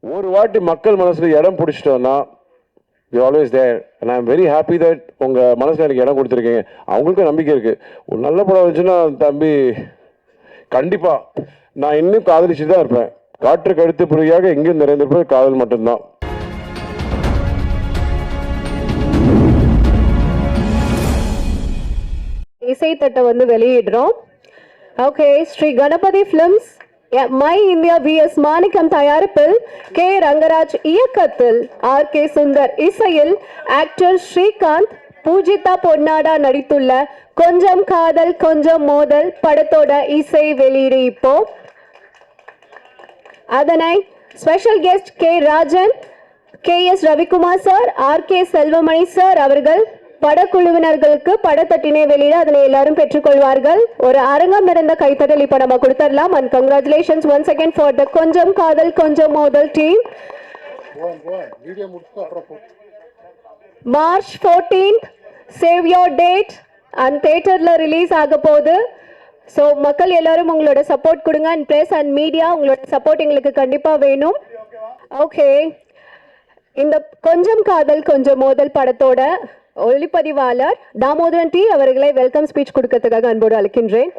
ஒரு வாட்டி மக்கள் மனசில் இடம் பிடிச்சிட்டோன்னா you always there and I am very happy that உங்கள் மனசில் எனக்கு இடம் கொடுத்துருக்கீங்க. அவங்களுக்கும் நம்பிக்கை இருக்குது. ஒரு நல்ல படம் வந்துச்சுன்னா தம்பி கண்டிப்பாக நான் இன்னும் காதலிச்சு தான் இருப்பேன். காற்றுக்கு அடுத்த பிறகு எங்கேயும் நிறைந்திருப்பது காதல் மட்டும்தான். இசைத்தட்டை வந்து வெளியிடுறோம். Okay, Sri Ganapathi films my India VS Manickam தயாரிப்பில் கே ரங்கராஜ் இயக்கத்தில் RK சுந்தர் இசையில் ஆக்டர் ஸ்ரீகாந்த் பூஜிதா பொன்னாடா நடித்துள்ள கொஞ்சம் காதல் கொஞ்சம் மோதல் படத்தோட இசை வெளியீடு இப்போ. அதனை special guest K Rajan, KS Ravikumar sir, RK Selvamani sir அவர்கள் படக்குழுவினர்களுக்கு படத்தட்டினை வெளியிட அதனை எல்லாரும் பெற்றுக்கொள்வார்கள். ஒரு அரங்கம் நிறைந்த கைத்தட்டல் இப்ப நம்ம கொடுத்துடலாம். And congratulations once again for the கொஞ்சம் காதல் கொஞ்சம் மோதல் team. March 14th save your date and தியேட்டர்ல ரிலீஸ் ஆக போகுது. ஸோ மக்கள் எல்லாரும் உங்களோட சப்போர்ட் கொடுங்க. அண்ட் பிரஸ் அண்ட் மீடியா உங்களோட சப்போர்ட் எங்களுக்கு கண்டிப்பா வேணும். ஓகே, இந்த கொஞ்சம் காதல் கொஞ்சம் மோதல் படத்தோட ஒளிப்பதிவாளர் தாமோதரன் டி அவர்களை வெல்கம் ஸ்பீச் கொடுக்கறதுக்காக அன்போடு அழைக்கின்றேன்.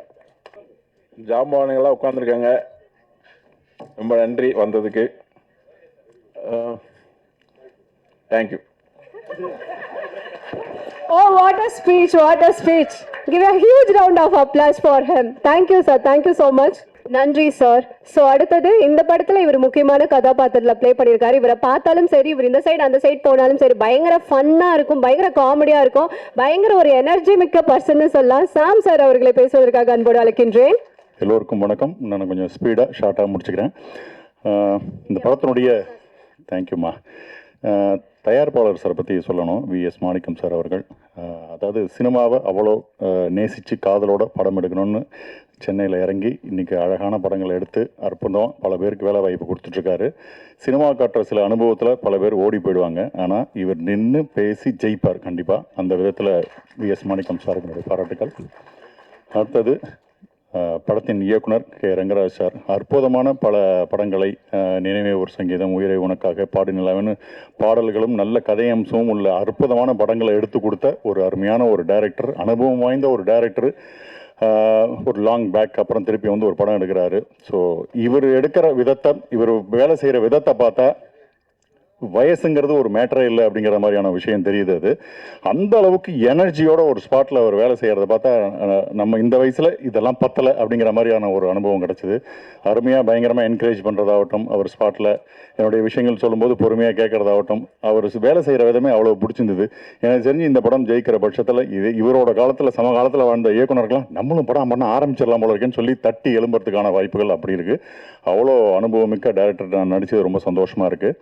ஜாம்பவானுங்களாம் உட்காந்துருக்காங்க. ரொம்ப நன்றி வந்ததுக்கு. Thank you. Oh, what a speech, what a speech. Give a huge round of applause for him. Thank you sir, thank you so much. நன்றி சார். ஸோ அடுத்தது இந்த படத்தில் இவர் முக்கியமான கதாபாத்திரத்தில் ப்ளே பண்ணியிருக்காரு. இவரை பார்த்தாலும் சரி, இவர் இந்த சைடு அந்த சைடு போனாலும் சரி, பயங்கர ஃபன்னாக இருக்கும், பயங்கர காமெடியாக இருக்கும், பயங்கர ஒரு எனர்ஜி மிக்க பர்சன்னு சொல்லலாம். சாம் சார் அவர்களை பேசுவதற்காக அன்போடு அழைக்கின்றேன். எல்லோருக்கும் வணக்கம். நான் கொஞ்சம் ஸ்பீடாக ஷார்ட்டாக முடிச்சுக்கிறேன். இந்த படத்தினுடைய தேங்க்யூம்மா. தயாரிப்பாளர் சாரை பற்றி சொல்லணும். VS மாணிக்கம் சார் அவர்கள். அதாவது சினிமாவை அவ்வளோ நேசித்து காதலோட படம் எடுக்கணும்னு சென்னையில் இறங்கி இன்றைக்கி அழகான படங்களை எடுத்து அற்புதம் பல பேருக்கு வேலை வாய்ப்பு கொடுத்துட்ருக்காரு. சினிமா காட்டுற சில அனுபவத்தில் பல பேர் ஓடி போயிடுவாங்க. ஆனால் இவர் நின்று பேசி ஜெயிப்பார் கண்டிப்பாக. அந்த விதத்தில் VS மாணிக்கம் சாருக்கு என்னுடைய பாராட்டுக்கள். அடுத்தது படத்தின் இயக்குனர் கே ரங்கராஜ் சார். அற்புதமான பல படங்களை நினைவே ஒரு சங்கீதம், உயிரை உனக்காக, பாடி நிலாவின்னு பாடல்களும் நல்ல கதையம்சமும் உள்ள அற்புதமான படங்களை எடுத்து கொடுத்த ஒரு அருமையான ஒரு டைரக்டர், அனுபவம் வாய்ந்த ஒரு டைரக்டர். ஒரு லாங் பேக் அப்புறம் திருப்பி வந்து ஒரு படம் எடுக்கிறாரு. ஸோ இவர் எடுக்கிற விதத்தை, இவர் வேலை செய்கிற விதத்தை பார்த்தா வயசுங்கிறது ஒரு மேட்டரே இல்லை அப்படிங்கிற மாதிரியான விஷயம் தெரியுது. அது அந்த அளவுக்கு எனர்ஜியோட ஒரு ஸ்பாட்டில் அவர் வேலை செய்கிறத பார்த்தா நம்ம இந்த வயசில் இதெல்லாம் பத்தலை அப்படிங்கிற மாதிரியான ஒரு அனுபவம் கிடச்சிது. அருமையாக பயங்கரமாக என்கரேஜ் பண்ணுறதாகட்டும், அவர் ஸ்பாட்டில் என்னுடைய விஷயங்கள் சொல்லும்போது பொறுமையாக கேட்குறதாகட்டும், அவர் வேலை செய்கிற விதமே அவ்வளோ பிடிச்சிருந்தது. எனக்கு தெரிஞ்சு இந்த படம் ஜெயிக்கிற பட்சத்தில் இவரோட காலத்தில் சமகாலத்தில் வாழ்ந்த இயக்குனர்கள்லாம் நம்மளும் படம் பண்ண ஆரம்பிச்சிடலாம் போல இருக்கேன்னு சொல்லி தட்டி எழும்புறதுக்கான வாய்ப்புகள் அப்படி இருக்குது. அவ்வளோ அனுபவமிக்க டைரக்டர் நான் நடித்தது ரொம்ப சந்தோஷமாக இருக்குது.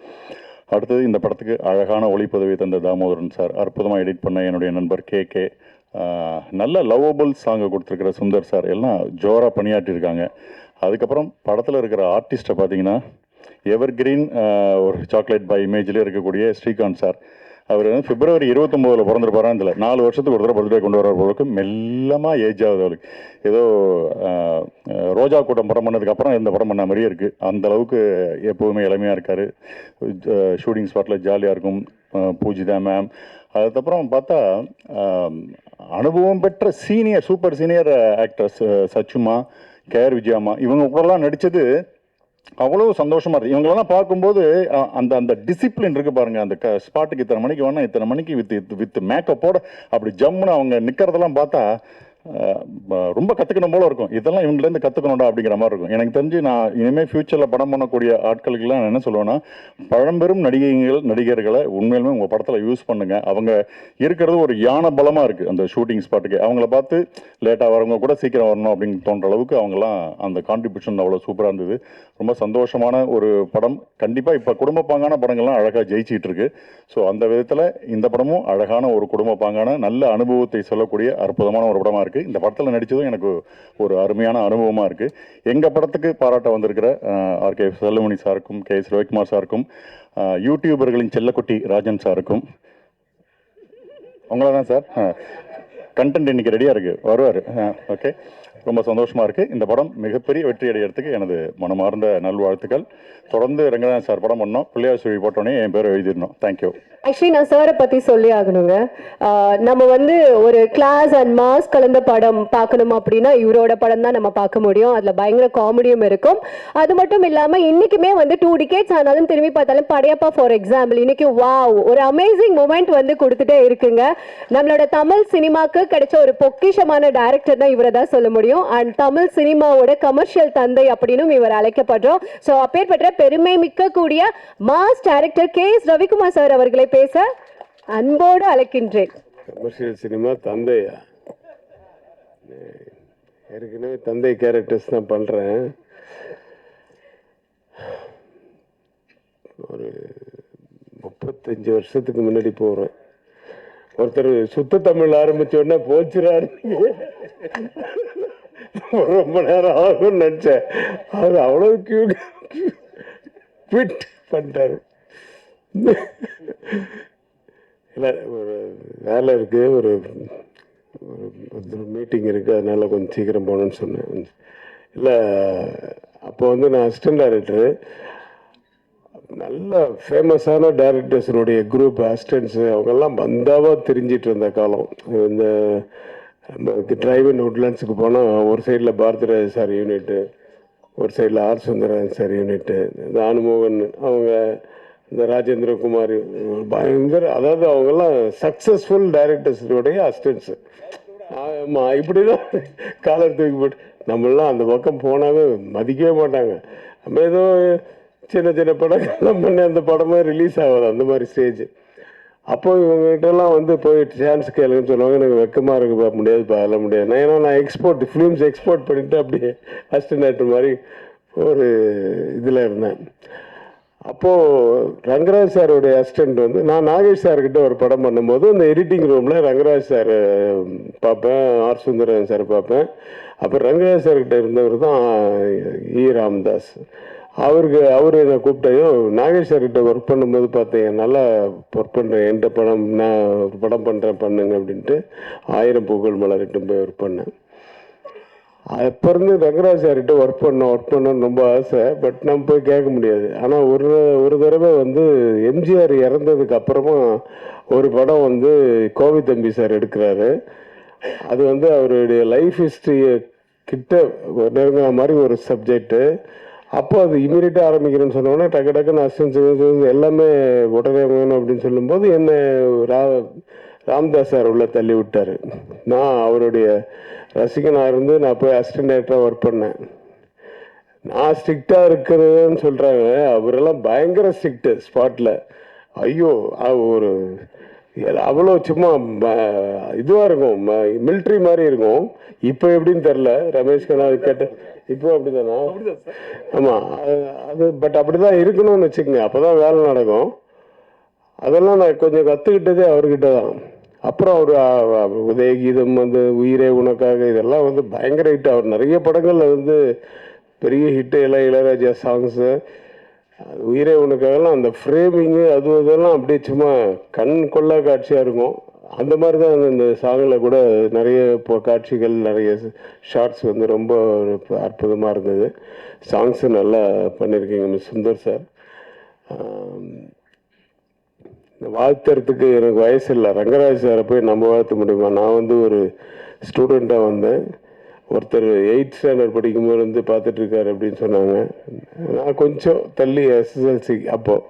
அடுத்தது இந்த படத்துக்கு அழகான ஒளிப்பதிவை தந்த தாமோதரன் சார், அற்புதமாக எடிட் பண்ண என்னுடைய நண்பர் KK, நல்ல லவ்வபிள் சாங்கை கொடுத்துருக்கிற சுந்தர் சார், எல்லாம் ஜோராக பணியாற்றியிருக்காங்க. அதுக்கப்புறம் படத்தில் இருக்கிற ஆர்டிஸ்ட்டை பார்த்தீங்கன்னா எவர் கிரீன் ஒரு சாக்லேட் பாய் இமேஜிலே இருக்கக்கூடிய ஸ்ரீகாந்த் சார். அவர் வந்து February 29 பிறந்திருப்பாரான்னு இல்லை, 4 வருஷத்துக்கு ஒரு தடவை பர்த்டே கொண்டு வர போகிறதுக்கு மெல்லமாக ஏஜ் ஆகுது அவளுக்கு. ஏதோ ரோஜா கூட்டம் படம் பண்ணதுக்கப்புறம் இந்த படம் பண்ண மாதிரியே இருக்குது. அந்தளவுக்கு எப்போவுமே இளமையாக இருக்கார். ஷூட்டிங் ஸ்பாட்டில் ஜாலியாக இருக்கும். பூஜிதா மேம். அதுக்கப்புறம் பார்த்தா அனுபவம் பெற்ற சீனியர் சூப்பர் சீனியர் ஆக்டர்ஸ் சச்சுமா, KR விஜயாமா, இவங்க கூடலாம் நடித்தது அவ்வளோ சந்தோஷமாக இருக்குது. இவங்களெல்லாம் பார்க்கும்போது அந்த அந்த டிசிப்ளின் இருக்குது பாருங்கள். அந்த ஸ்பாட்டுக்கு இத்தனை மணிக்கு வேணால் இத்தனை மணிக்கு வித் மேக்கப்போட அப்படி ஜம்முன்னு அவங்க நிற்கிறதெல்லாம் பார்த்தா ரொம்ப கற்றுக்கணும் போல இருக்கும். இதெல்லாம் இவங்கலேருந்து கற்றுக்கணும்டா அப்படிங்கிற மாதிரி இருக்கும். எனக்கு தெரிஞ்சு நான் இனிமேல் ஃப்யூச்சரில் படம் பண்ணக்கூடிய ஆட்களுக்கெல்லாம் நான் என்ன சொல்லுவேன்னா, பழம்பெரும் நடிகர்களை உண்மையிலுமே உங்கள் படத்தில் யூஸ் பண்ணுங்கள். அவங்க இருக்கிறது ஒரு யானை பலமாக இருக்குது அந்த ஷூட்டிங் ஸ்பாட்டுக்கு. அவங்கள பார்த்து லேட்டாக வரவங்க கூட சீக்கிரம் வரணும் அப்படின்னு தோன்ற அளவுக்கு அவங்களாம் அந்த கான்ட்ரிபியூஷன் அவ்வளோ சூப்பராக இருந்தது. ரொம்ப சந்தோஷமான ஒரு படம். கண்டிப்பாக இப்போ குடும்ப பாங்கான படங்கள்லாம் அழகாக ஜெயிச்சிட்டு இருக்கு. ஸோ அந்த விதத்தில் இந்த படமும் அழகான ஒரு குடும்ப பாங்கான நல்ல அனுபவத்தை சொல்லக்கூடிய அற்புதமான ஒரு படமாக இருக்குது. இந்த படத்தில் நடித்ததும் எனக்கு ஒரு அருமையான அனுபவமாக இருக்குது. எங்கள் படத்துக்கு பாராட்ட வந்திருக்கிற RK செல்வமணி சாருக்கும், KS ரவிக்குமார் சாருக்கும், யூடியூபர்களின் செல்லக்குட்டி ராஜன் சாருக்கும், உங்களை தான் சார் கண்டென்ட் இன்னைக்கு ரெடியாக இருக்குது, வருவார். ஓகே. ரொம்ப சந்தோஷமாக இருக்குது. இந்த படம் மிகப்பெரிய வெற்றி அடைகிறதுக்கு எனது மனமார்ந்த நல்வாழ்த்துக்கள். தொடர்ந்து ரங்கநாதன் சார் படம் பண்ணோம், பிள்ளையார் சுழி போட்டோன்னே என் பேரை எழுதிடணும். தேங்க்யூ. ஆக்சுவலி நான் சாரை பற்றி சொல்லி ஆகணுங்க. நம்ம வந்து ஒரு கிளாஸ் அண்ட் மாஸ் கலந்த படம் பார்க்கணும் அப்படின்னா இவரோட படம் தான் நம்ம பார்க்க முடியும். அதில் பயங்கர காமெடியும் இருக்கும். அது மட்டும் இல்லாமல் இன்றைக்குமே வந்து 2 decades ஆனாலும் திரும்பி பார்த்தாலும் படையப்பா ஃபார் எக்ஸாம்பிள் இன்னைக்கு வாவ் ஒரு அமேசிங் மூமெண்ட் வந்து கொடுத்துட்டே இருக்குங்க. நம்மளோட தமிழ் சினிமாவுக்கு கிடைச்ச ஒரு பொக்கிஷமான டைரக்டர் தான் இவரை தான் சொல்ல முடியும். அண்ட் தமிழ் சினிமாவோட கமர்ஷியல் தந்தை அப்படின்னு இவர் அழைக்கப்படுறோம். ஸோ அப்பேற்பட்ட பெருமை மிக்க கூடிய mass director KS Ravikumar sir அவர்களை பேச அன்போடு அழைக்கின்றேன். கமர்ஷியல் சினிமா தந்தையா? ஏற்கனவே தந்தை கேரக்டர்ஸ் தான் பண்ணுறேன். ஒரு 35 வருஷத்துக்கு முன்னாடி போகிறேன். ஒருத்தர் சுத்த தமிழ் ஆரம்பிச்ச உடனே போச்சுறாரு, ரொம்ப நேரம் ஆகும்னு நினச்சேன். அவர் அவ்வளோ குவிட் பண்ணிட்டாரு. இல்லை, ஒரு வேலை இருக்குது, ஒரு மீட்டிங் இருக்குது, அதனால் கொஞ்சம் சீக்கிரம் போகணுன்னு சொன்னேன். இல்லை, அப்போ வந்து நான் அசிஸ்டன்ட் டைரக்டரு. நல்ல ஃபேமஸான டைரக்டர்ஸினுடைய குரூப் அசிஸ்டன்ஸு அவங்கெல்லாம் பந்தாவாக தெரிஞ்சிட்டு இருந்த காலம். இந்த டிரைவ் இன் உட்லாண்ட்ஸுக்கு போனால் ஒரு சைடில் பாரதிராஜ் சார் யூனிட்டு, ஒரு சைடில் ஆர் சுந்தரன் சார் யூனிட்டு, இந்த அனுமோகன் அவங்க, இந்த ராஜேந்திர குமார், பயங்கர, அதாவது அவங்கெல்லாம் சக்ஸஸ்ஃபுல் டைரக்டர்ஸுடைய அசிஸ்டன்ஸு. ஆமாம், இப்படி தான் காலர் தூக்கி போட்டு நம்மளாம் அந்த பக்கம் போனாவே மதிக்கவே மாட்டாங்க. நம்ம ஏதோ சின்ன சின்ன படங்கள்லாம் பண்ணி அந்த படமே ரிலீஸ் ஆகாது, அந்த மாதிரி ஸ்டேஜ். அப்போ இவங்ககிட்டலாம் வந்து போய் சான்ஸ் கேளுங்கன்னு சொல்லுவாங்க. எனக்கு வெக்கமாக இருக்குப்பா, முடியாதுப்பா, அதெல்லாம் முடியாது. நான் ஏன்னா நான் எக்ஸ்போர்ட் ஃபிலிம்ஸ் எக்ஸ்போர்ட் பண்ணிவிட்டு அப்படியே அசிஸ்டன்ட் டைரக்டர் மாதிரி ஒரு இதில் இருந்தேன். அப்போது ரங்கராஜ் சாருடைய அசிஸ்டண்ட் வந்து நான் நாகேஷ் சார்கிட்ட ஒரு படம் பண்ணும்போது அந்த எடிட்டிங் ரூமில் ரங்கராஜ் சார் பார்ப்பேன், ஆர் சுந்தரன் சார் பார்ப்பேன். அப்போ ரங்கராஜ் சார்கிட்ட இருந்தவர் தான் ராமதாஸ். அவர் என்னை கூப்பிட்டையும் நாகேஷ் சார்கிட்ட ஒர்க் பண்ணும்போது பார்த்தேன், நல்லா ஒர்க் பண்ணுறேன், என்கிட்ட படம் நான் ஒரு படம் பண்ணுறேன் பண்ணுங்க அப்படின்ட்டு 1000 பூக்கள் மலர்கிட்டும் போய் ஒர்க் பண்ணேன். அப்போ இருந்து ரங்கராஜ் சார்கிட்ட ஒர்க் பண்ணணும்னு ரொம்ப ஆசை. பட் நம்ம போய் கேட்க முடியாது. ஆனால் ஒரு தடவை வந்து எம்ஜிஆர் இறந்ததுக்கு அப்புறமா ஒரு படம் வந்து கோவி தம்பி சார் எடுக்கிறாரு. அது வந்து அவருடைய லைஃப் ஹிஸ்ட்ரியை கிட்ட நெருங்கின மாதிரி ஒரு சப்ஜெக்டு. அப்போ அது இமீடியட்டாக ஆரம்பிக்கிறேன்னு சொன்னோன்னே டக்கு டக்குன்னு அசிஸ்டன்ஸ் எல்லாமே உடனே வேணும் அப்படின்னு சொல்லும்போது என்னை ராமதாஸ் சார் உள்ள தள்ளி விட்டார். நான் அவருடைய ரசிகனாக இருந்து நான் போய் அசிஸ்டன்ட் டைரக்டராக ஒர்க் பண்ணேன். நான் ஸ்ட்ரிக்டாக இருக்கிறதுன்னு சொல்கிறாங்க, அவரெல்லாம் பயங்கர ஸ்ட்ரிக்ட்டு ஸ்பாட்டில். ஐயோ, ஒரு அவ்வளோ சும்மா இதுவாக இருக்கும், மிலிட்ரி மாதிரி இருக்கும். இப்போ எப்படின்னு தெரில, ரமேஷ் கண்ணா கேட்ட இப்போ அப்படி தானா? ஆமாம், அது பட் அப்படி தான் இருக்கணும்னு வச்சுக்கோங்க, அப்போ தான் வேலை நடக்கும். அதெல்லாம் நான் கொஞ்சம் கற்றுக்கிட்டதே அவர்கிட்ட தான். அப்புறம் அவர் உதயகீதம் வந்து உயிரே உனக்காக இதெல்லாம் வந்து பயங்கர ஹிட். அவர் நிறைய படங்களில் வந்து பெரிய ஹிட்டு, எல்லாம் இளையராஜா சாங்ஸு. உயிரே உனக்காகலாம் அந்த ஃப்ரேமிங்கு இதெல்லாம் அப்படியே சும்மா கண் கொள்ளா காட்சியாக இருக்கும். அந்த மாதிரி தான் இந்த சாங்கில் கூட நிறைய இப்போ காட்சிகள், நிறைய ஷார்ட்ஸ் வந்து ரொம்ப அற்புதமாக இருந்தது. சாங்ஸு நல்லா பண்ணியிருக்கீங்க மிஸ் சுந்தர் சார். வாழ்த்துறதுக்கு எனக்கு வயசு இல்லை. ரங்கராஜ் சாரை போய் நம்ம வாழ்த்த முடியுமா? நான் வந்து ஒரு ஸ்டூடெண்ட்டாக வந்தேன். ஒருத்தர் 8th ஸ்டாண்டர்ட் படிக்கும்போது வந்து பார்த்துட்ருக்காரு அப்படின்னு சொன்னாங்க. நான் கொஞ்சம் தள்ளி SSLC அப்போது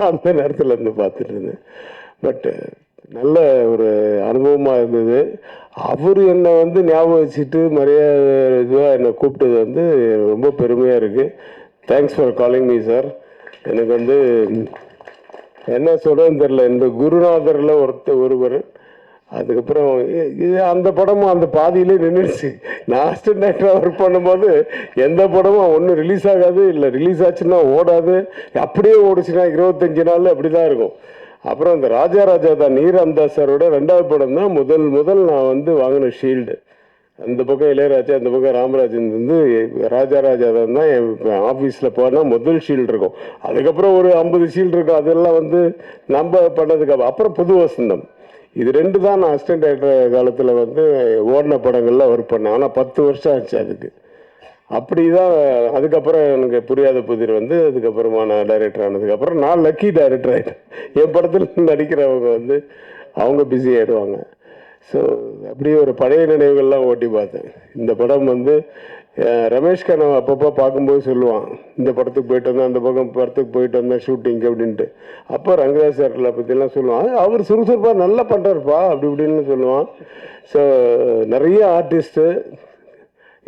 அந்த நேரத்தில் இருந்து பார்த்துட்டு இருந்தேன். பட்டு நல்ல ஒரு அனுபவமாக இருந்தது. அவர் என்னை வந்து ஞாபகம் வச்சுட்டு மரியாதை இதுவாக என்னை கூப்பிட்டது வந்து ரொம்ப பெருமையாக இருக்குது. Thanks for calling me sir. எனக்கு வந்து என்ன சொல்கிறதுன்னு தெரில. இந்த குருநாதரில் ஒருவர். அதுக்கப்புறம் இது அந்த படமும் அந்த பாதியிலே நின்றுடுச்சு. நான் அசிஸ்டன்ட் டைரக்டராக ஒர்க் பண்ணும்போது எந்த படமும் ஒன்றும் ரிலீஸ் ஆகாது, இல்லை ரிலீஸ் ஆச்சுன்னா ஓடாது, அப்படியே ஓடிச்சுன்னா 25 நாள் அப்படி தான் இருக்கும். அப்புறம் இந்த ராஜா தான் ராமதாஸ் சாரோட 2வது படம் தான் முதல் நான் வந்து வாங்கின ஷீல்டு. அந்த பக்கம் இளையராஜா, அந்த பக்கம் ராமராஜன் வந்து ராஜா தான் என் ஆஃபீஸில் போனால் முதல் ஷீல்டு இருக்கும். அதுக்கப்புறம் ஒரு 50 ஷீல்டு இருக்கும். அதெல்லாம் வந்து நம்ம பண்ணதுக்கு அப்புறம் புது வசந்தம். இது 2 தான் நான் அசிஸ்டன்ட் டைரக்டர் காலத்தில் வந்து ஓடின படங்களில் ஒர்க் பண்ணேன். ஆனால் 10 வருஷம் ஆச்சு அதுக்கு. அப்படி தான் அதுக்கப்புறம் எனக்கு புரியாத புதிர் வந்து அதுக்கப்புறமா நான் டைரக்டர் ஆனதுக்கப்புறம் நான் லக்கி டைரக்டர் ஆகிட்டேன். என் படத்தில் நடிக்கிறவங்க வந்து அவங்க பிஸி ஆகிடுவாங்க. ஸோ அப்படியே ஒரு பழைய நினைவுகள்லாம் ஓட்டி பார்த்தேன். இந்த படம் வந்து ரமேஷ் கண்ணன் அப்பப்போ பார்க்கும்போது சொல்லுவான், இந்த படத்துக்கு போயிட்டு வந்தேன், அந்த படத்துக்கு போயிட்டு வந்தேன் ஷூட்டிங்க்கு அப்படின்ட்டு. அப்போ ரங்கராஜ் சார்களை பற்றிலாம் சொல்லுவான், அவர் சுறுசுறுப்பாக நல்லா பண்ணுறாருப்பா அப்படி இப்படின்னு சொல்லுவான். ஸோ நிறைய ஆர்டிஸ்ட்டு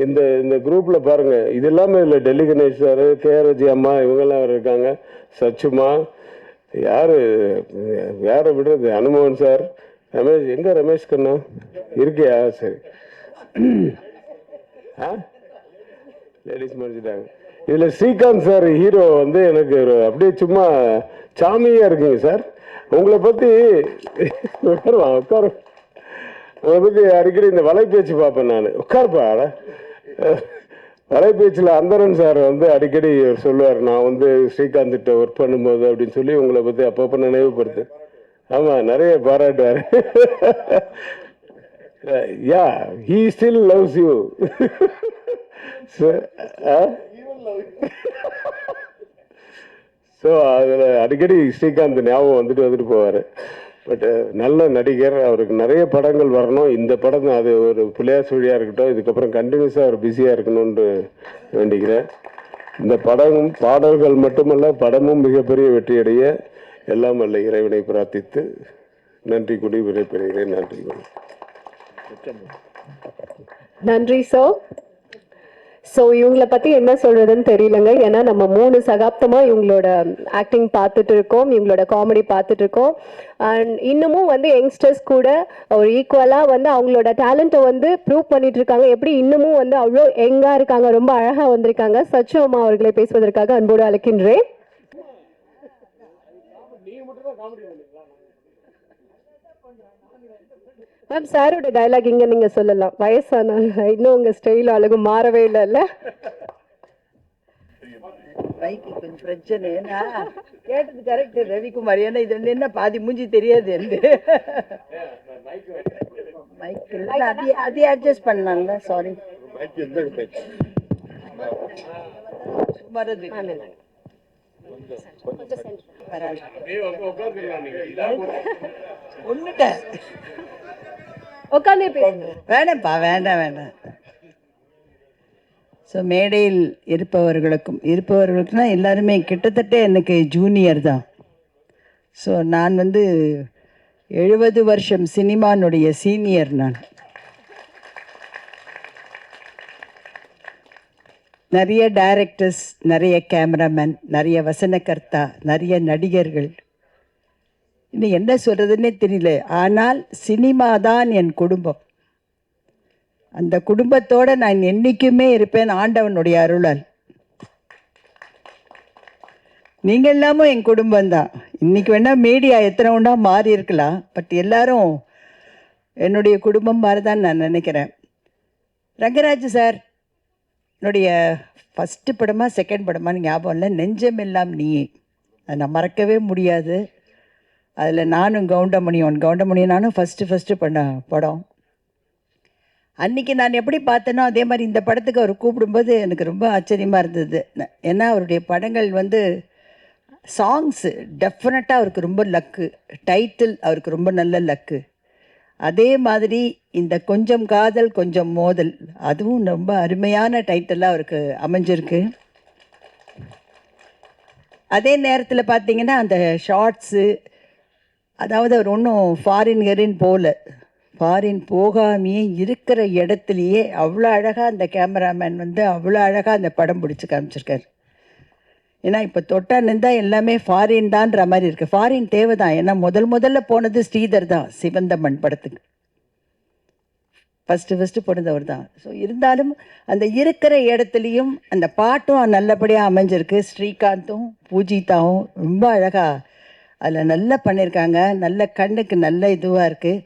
இந்த இந்த குரூப்பில் பாருங்கள், இது எல்லாமே இல்லை. டெல்லி கணேஷ் சார், கேஆர்ஜி அம்மா இவங்கெல்லாம் இருக்காங்க, சச்சுமா, யாரை விடுறது, அனுமோகன் சார், ரமேஷ் எங்கே ரமேஷ் கண்ணா இருக்கியா? சரி, லேடிஸ் மறைச்சிட்டாங்க. இதில் ஸ்ரீகாந்த் சார் ஹீரோ வந்து எனக்கு அப்படியே சும்மா சாமியாக இருக்குங்க சார். உங்களை பற்றி உட்காரு, உங்களை பற்றி அடிக்கடி இந்த வலைபேச்சு பார்ப்பேன் நான். உட்காருப்பா, வலைபேச்சில் அந்தரன் சார் வந்து அடிக்கடி சொல்லுவார், நான் வந்து ஸ்ரீகாந்த்கிட்ட ஒர்க் பண்ணும்போது அப்படின்னு சொல்லி உங்களை பற்றி அப்பப்போ நினைவுபடுத்து. ஆமாம், நிறைய பாராட்டுவார். Yeah, he still loves you. So அதில் அடிக்கடி ஸ்ரீகாந்த் ஞாபகம் வந்துட்டு போவார். பட்டு நல்ல நடிகர், அவருக்கு நிறைய படங்கள் வரணும். இந்த படம் அது ஒரு பிள்ளையார் சுழியாக இருக்கட்டும், இதுக்கப்புறம் கண்டினியூஸாக அவர் பிஸியாக இருக்கணும்னு வேண்டிக்கிறேன். இந்த படமும் பாடல்கள் மட்டுமல்ல, படமும் மிகப்பெரிய வெற்றியடைய எல்லாம் வல்ல இறைவனை பிரார்த்தித்து நன்றி கூடி விடைபெறுகிறேன். நன்றி. நன்றி சார். ஸோ இவங்களை பற்றி என்ன சொல்கிறதுன்னு தெரியலங்க. ஏன்னா நம்ம 3 சகாப்தமாக இவங்களோட ஆக்டிங் பார்த்துட்டு இருக்கோம், இவங்களோட காமெடி பார்த்துட்டு இருக்கோம். அண்ட் இன்னமும் வந்து யங்ஸ்டர்ஸ் கூட ஒரு ஈக்குவலாக வந்து அவங்களோட டேலண்ட்டை வந்து ப்ரூவ் பண்ணிட்டு இருக்காங்க. எப்படி இன்னமும் வந்து அவ்வளோ யங்காக இருக்காங்க, ரொம்ப அழகாக வந்திருக்காங்க. சச்சு அம்மா அவர்களை பேசுவதற்காக அன்போடு அழைக்கின்றேன். மேம், சாரோட டைலாக் இங்கே நீங்கள் சொல்லலாம். வயசானாங்க, இன்னும் உங்கள் ஸ்டைல் அழகு மாறவே இல்லைல்ல? மைக்கு கொஞ்சம் பிரச்சனை. ஏன்னா கேட்டது கரெக்ட் ரவிக்குமார். ஏன்னா இது வந்து என்ன பாதி மூஞ்சி தெரியாது என்று மைக் அதே அட்ஜஸ்ட் பண்ணலாம்ல. சாரி, வரது ஒன்னுட்டேன். உட்காந்தே பேசுங்க. வேண்டாம்ப்பா, வேண்டாம். ஸோ மேடையில் இருப்பவர்களுக்குனா எல்லாருமே கிட்டத்தட்ட எனக்கு ஜூனியர் தான். ஸோ நான் வந்து 70 வருஷம் சினிமானுடைய சீனியர். நான் நிறைய டைரக்டர்ஸ், நிறைய கேமராமேன், நிறைய வசனகர்த்தா, நிறைய நடிகர்கள், இன்னும் என்ன சொல்கிறதுன்னே தெரியல. ஆனால் சினிமா தான் என் குடும்பம். அந்த குடும்பத்தோடு நான் என்றைக்குமே இருப்பேன் ஆண்டவனுடைய அருளால். நீங்கள் எல்லாமும் என் குடும்பம்தான். இன்றைக்கி வேணால் மீடியா எத்தனை ஒன்றா மாறி இருக்கலாம், பட் எல்லாரும் என்னுடைய குடும்பம் மாதிரி தான் நான் நினைக்கிறேன். ரங்கராஜ் சார் என்னுடைய ஃபஸ்ட்டு படமா செகண்ட் படமான்னு ஞாபகம் இல்லை, நெஞ்சமெல்லாம் நீயே. அதை நான் மறக்கவே முடியாது. அதில் நானும் கவுண்டமணி நானும் ஃபஸ்ட்டு பண்ண படம். அன்றைக்கி நான் எப்படி பார்த்தேனோ அதே மாதிரி இந்த படத்துக்கு அவர் கூப்பிடும்போது எனக்கு ரொம்ப ஆச்சரியமாக இருந்தது. ஏன்னா அவருடைய படங்கள் வந்து சாங்ஸு டெஃபினட்டாக அவருக்கு ரொம்ப லக்கு, டைட்டில் அவருக்கு ரொம்ப நல்ல லக்கு. அதே மாதிரி இந்த கொஞ்சம் காதல் கொஞ்சம் மோதல், அதுவும் ரொம்ப அருமையான டைட்டிலாக அவருக்கு அமைஞ்சிருக்கு. அதே நேரத்தில் பார்த்திங்கன்னா அந்த ஷார்ட்ஸு, அதாவது அவர் ஒன்றும் ஃபாரின் போகாமையே இருக்கிற இடத்துலையே அவ்வளோ அழகாக அந்த கேமராமேன் வந்து அவ்வளோ அழகாக அந்த படம் பிடிச்சி காமிச்சிருக்கார். ஏன்னா இப்போ தொட்டா நின்றா எல்லாமே ஃபாரின் தான்ற மாதிரி இருக்குது. ஃபாரின் தேவை தான். ஏன்னா முதல்ல போனது ஸ்ரீதர் தான் சிவந்தமன் படத்துக்கு. ஃபஸ்ட்டு போனது அவர் தான். ஸோ இருந்தாலும் அந்த இருக்கிற இடத்துலையும் அந்த பாட்டும் நல்லபடியாக அமைஞ்சிருக்கு. ஸ்ரீகாந்தும் பூஜிதாவும் ரொம்ப அழகாக அதில் நல்லா பண்ணியிருக்காங்க. நல்ல கண்ணுக்கு நல்ல இதுவாக இருக்குது.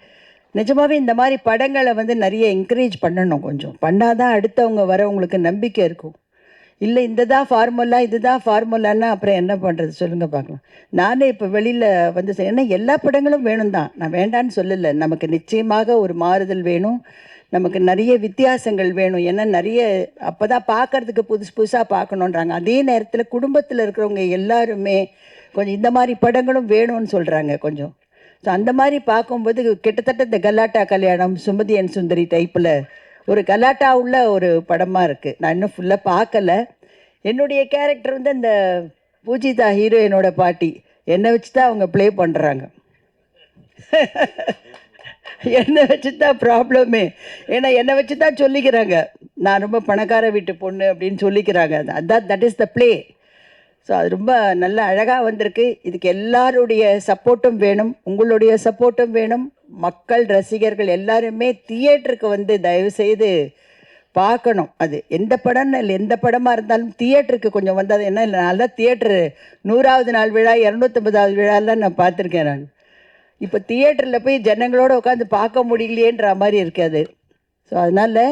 நிஜமாகவே இந்த மாதிரி படங்களை வந்து நிறைய என்கரேஜ் பண்ணணும். கொஞ்சம் பண்ணால் தான் அடுத்தவங்க வரவங்களுக்கு நம்பிக்கை இருக்கும். இல்லை இந்த தான் ஃபார்முலா இதுதான் ஃபார்முலான்னா அப்புறம் என்ன பண்ணுறது சொல்லுங்கள் பார்க்கலாம். நானே இப்போ வெளியில் வந்து ஏன்னா எல்லா படங்களும் வேணும் தான், நான் வேண்டான்னு சொல்லலை. நமக்கு நிச்சயமாக ஒரு மாறுதல் வேணும், நமக்கு நிறைய வித்தியாசங்கள் வேணும். ஏன்னா நிறைய அப்போ தான் பார்க்குறதுக்கு புதுசு புதுசாக பார்க்கணுன்றாங்க. அதே நேரத்தில் குடும்பத்தில் இருக்கிறவங்க எல்லாருமே கொஞ்சம் இந்த மாதிரி படங்களும் வேணும்னு சொல்கிறாங்க கொஞ்சம். ஸோ அந்த மாதிரி பார்க்கும்போது கிட்டத்தட்ட இந்த கலாட்டா கல்யாணம், சுமதி அண்ட் சுந்தரி டைப்பில் ஒரு கலாட்டா உள்ள ஒரு படமாக இருக்குது. நான் இன்னும் ஃபுல்லாக பார்க்கல. என்னுடைய கேரக்டர் வந்து இந்த பூஜிதா ஹீரோயினோட பாட்டி, என்னை வச்சு தான் அவங்க ப்ளே பண்ணுறாங்க. என்னை வச்சு தான் ப்ராப்ளமே. ஏன்னா என்னை வச்சு தான் சொல்லிக்கிறாங்க நான் ரொம்ப பணக்கார வீட்டு பொண்ணு அப்படின்னு சொல்லிக்கிறாங்க. அதான் that is the play. So அது ரொம்ப நல்ல அழகாக வந்திருக்கு. இதுக்கு எல்லாருடைய சப்போர்ட்டும் வேணும், உங்களுடைய சப்போர்ட்டும் வேணும். மக்கள் ரசிகர்கள் எல்லாருமே தியேட்டருக்கு வந்து தயவுசெய்து பார்க்கணும். அது எந்த படம்னு இல்லை, எந்த படமாக இருந்தாலும் தியேட்டருக்கு கொஞ்சம் வந்தது. என்ன இல்லை, நல்லா தியேட்டரு 100வது நாள் விழா 250வது விழாலாம் நான் பார்த்துருக்கேன். நான் இப்போ தியேட்டரில் போய் ஜனங்களோடு உட்காந்து பார்க்க முடியலையேன்ற மாதிரி இருக்காது. ஸோ அதனால்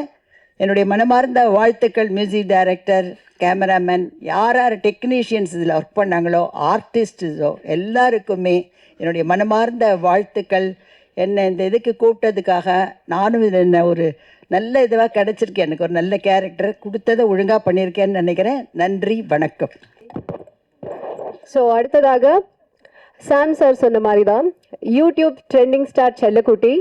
என்னுடைய மனமார்ந்த வாழ்த்துக்கள் மியூசிக் டைரக்டர், கேமராமேன், யார் யார் டெக்னீஷியன்ஸ் இதில் ஒர்க் பண்ணாங்களோ, ஆர்டிஸ்டோ எல்லாருக்குமே என்னுடைய மனமார்ந்த வாழ்த்துக்கள். என்னை இந்த இதுக்கு கூப்பிட்டதுக்காக நானும் இதில் என்ன ஒரு நல்ல இதுவாக கிடச்சிருக்கேன். எனக்கு ஒரு நல்ல கேரக்டர் கொடுத்ததை ஒழுங்காக பண்ணியிருக்கேன்னு நினைக்கிறேன். நன்றி, வணக்கம். ஸோ அடுத்ததாக சாம் சார் சொன்ன மாதிரி தான் யூடியூப் ட்ரெண்டிங் ஸ்டார் செல்லக்குட்டி,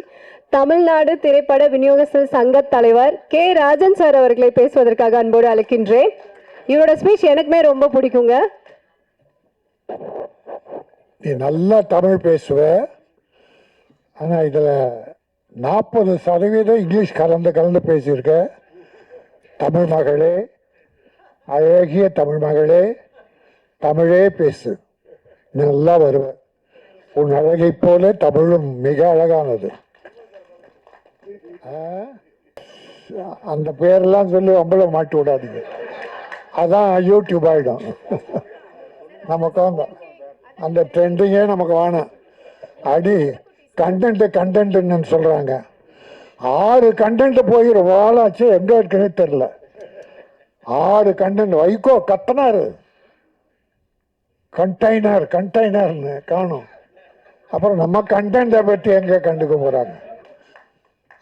தமிழ்நாடு திரைப்பட விநியோகஸ்தர் சங்க தலைவர் கே ராஜன் சார் அவர்களை பேசுவதற்காக அன்போடு அழைக்கின்றேன். இவரோட ஸ்பீச் எனக்குமே ரொம்ப பிடிக்குங்க. நீ நல்லா தமிழ் பேசுவ, ஆனால் இதில் 40% இங்கிலீஷ் கலந்து பேசியிருக்க. தமிழ் மகளே, அழகிய தமிழ் மகளே, தமிழே பேசு, நல்லா வருவ. உன் அழகை போல தமிழும் மிக அழகானது. அந்த பேரெல்லாம் சொல்லி அம்பளை மாட்டி விடாதீங்க, அதான் யூடியூப் ஆகிடும். நமக்கு அந்த ட்ரெண்டிங்கே நமக்கு வேணும். அடி கண்டென்ட்டுன்னு சொல்கிறாங்க. 6 கண்டென்ட் போய் ரொம்ப நாளாச்சு, எங்கே இருக்குன்னு தெரில. 6 கண்டென்ட் வைகோ கத்தனாரு கண்டெய்னர்னு காணும். அப்புறம் நம்ம கண்டென்ட்டை பற்றி எங்கே கண்டுக்க போகிறாங்க?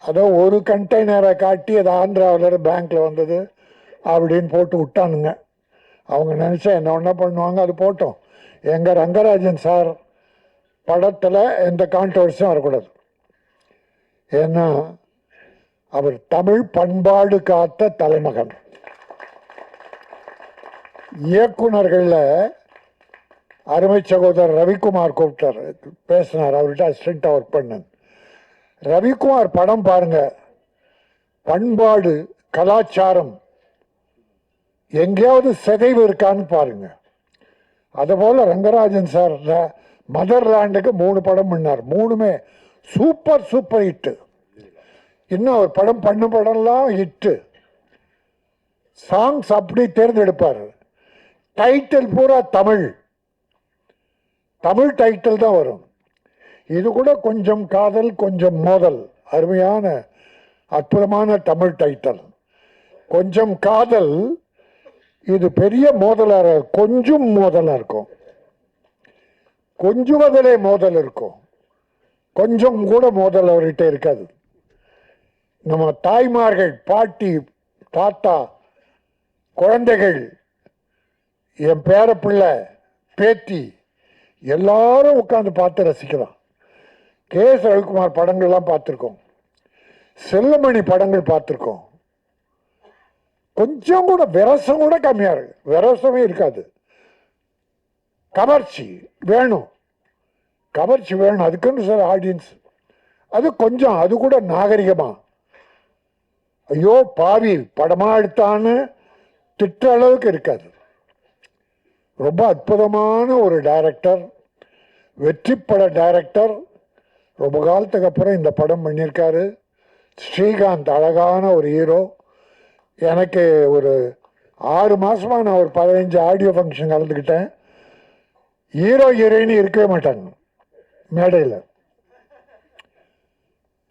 அதோ ஒரு கண்டெய்னரை காட்டி அது ஆந்திராவில் பேங்க்கில் வந்தது அப்படின்னு போட்டு விட்டானுங்க. அவங்க நினச்சா என்ன ஒன்றா பண்ணுவாங்க, அது போட்டோம். எங்கள் ரங்கராஜன் சார் படத்தில் எந்த கான்ட்ரவர்சியும் வரக்கூடாது. ஏன்னா அவர் தமிழ் பண்பாடு காத்த தலைமகன். இயக்குனர்களில் அருமை சகோதரர் ரவிக்குமார் கூப்பிட்டார், பேசினார். அவர்கிட்ட அசிஸ்டண்ட்டாக ஒர்க் பண்ணேன். ரவிக்குமார் படம் பாருங்க, பண்பாடு கலாச்சாரம் எங்கேயாவது சிதைவு இருக்கான்னு பாருங்க. அதுபோல் ரங்கராஜன் சார் மதர்லாண்டுக்கு 3 படம் பண்ணார். 3மே சூப்பர் ஹிட்டு. இன்னும் அவர் படம் பண்ண படம்லாம் ஹிட்டு. சாங்ஸ் அப்படி தேர்ந்தெடுப்பார். டைட்டில் பூரா தமிழ் டைட்டில் தான் வரும். இது கூட கொஞ்சம் காதல் கொஞ்சம் மோதல், அருமையான அற்புதமான தமிழ் டைட்டில். கொஞ்சம் காதல், இது பெரிய மோதலாக, கொஞ்சம் மோதலாக இருக்கும். கொஞ்சுவதிலே மோதல் இருக்கும், கொஞ்சம் கூட மோதல் அவர்கிட்ட இருக்காது. நம்ம தாய்மார்கள், பாட்டி, தாத்தா, குழந்தைகள், என் பேர பிள்ளை, பேத்தி எல்லாரும் உட்காந்து பார்த்து ரசிக்கலாம். கே எஸ் ரவிக்குமார் படங்கள்லாம் பார்த்துருக்கோம், செல்லமணி படங்கள் பார்த்துருக்கோம். கொஞ்சம் கூட விரசம் கூட கம்மியாக இருக்கு, விரசமே இருக்காது. கவர்ச்சி வேணும், அதுக்குன்னு சார் ஆடியன்ஸ். அது கொஞ்சம், அது கூட நாகரிகமா, ஐயோ பாவி படமா எடுத்தான்னு திட்ட அளவுக்கு இருக்காது. ரொம்ப அற்புதமான ஒரு டைரக்டர், வெற்றிப்பட டைரக்டர். ரொம்ப காலத்துக்கு அப்புறம் இந்த படம் பண்ணியிருக்காரு. ஸ்ரீகாந்த் அழகான ஒரு ஹீரோ. எனக்கு ஒரு 6 மாதமாக நான் ஒரு 15 ஆடியோ ஃபங்க்ஷன் கலந்துக்கிட்டேன். ஹீரோ ஹீரோயின் இருக்கவே மாட்டாங்க மேடையில்.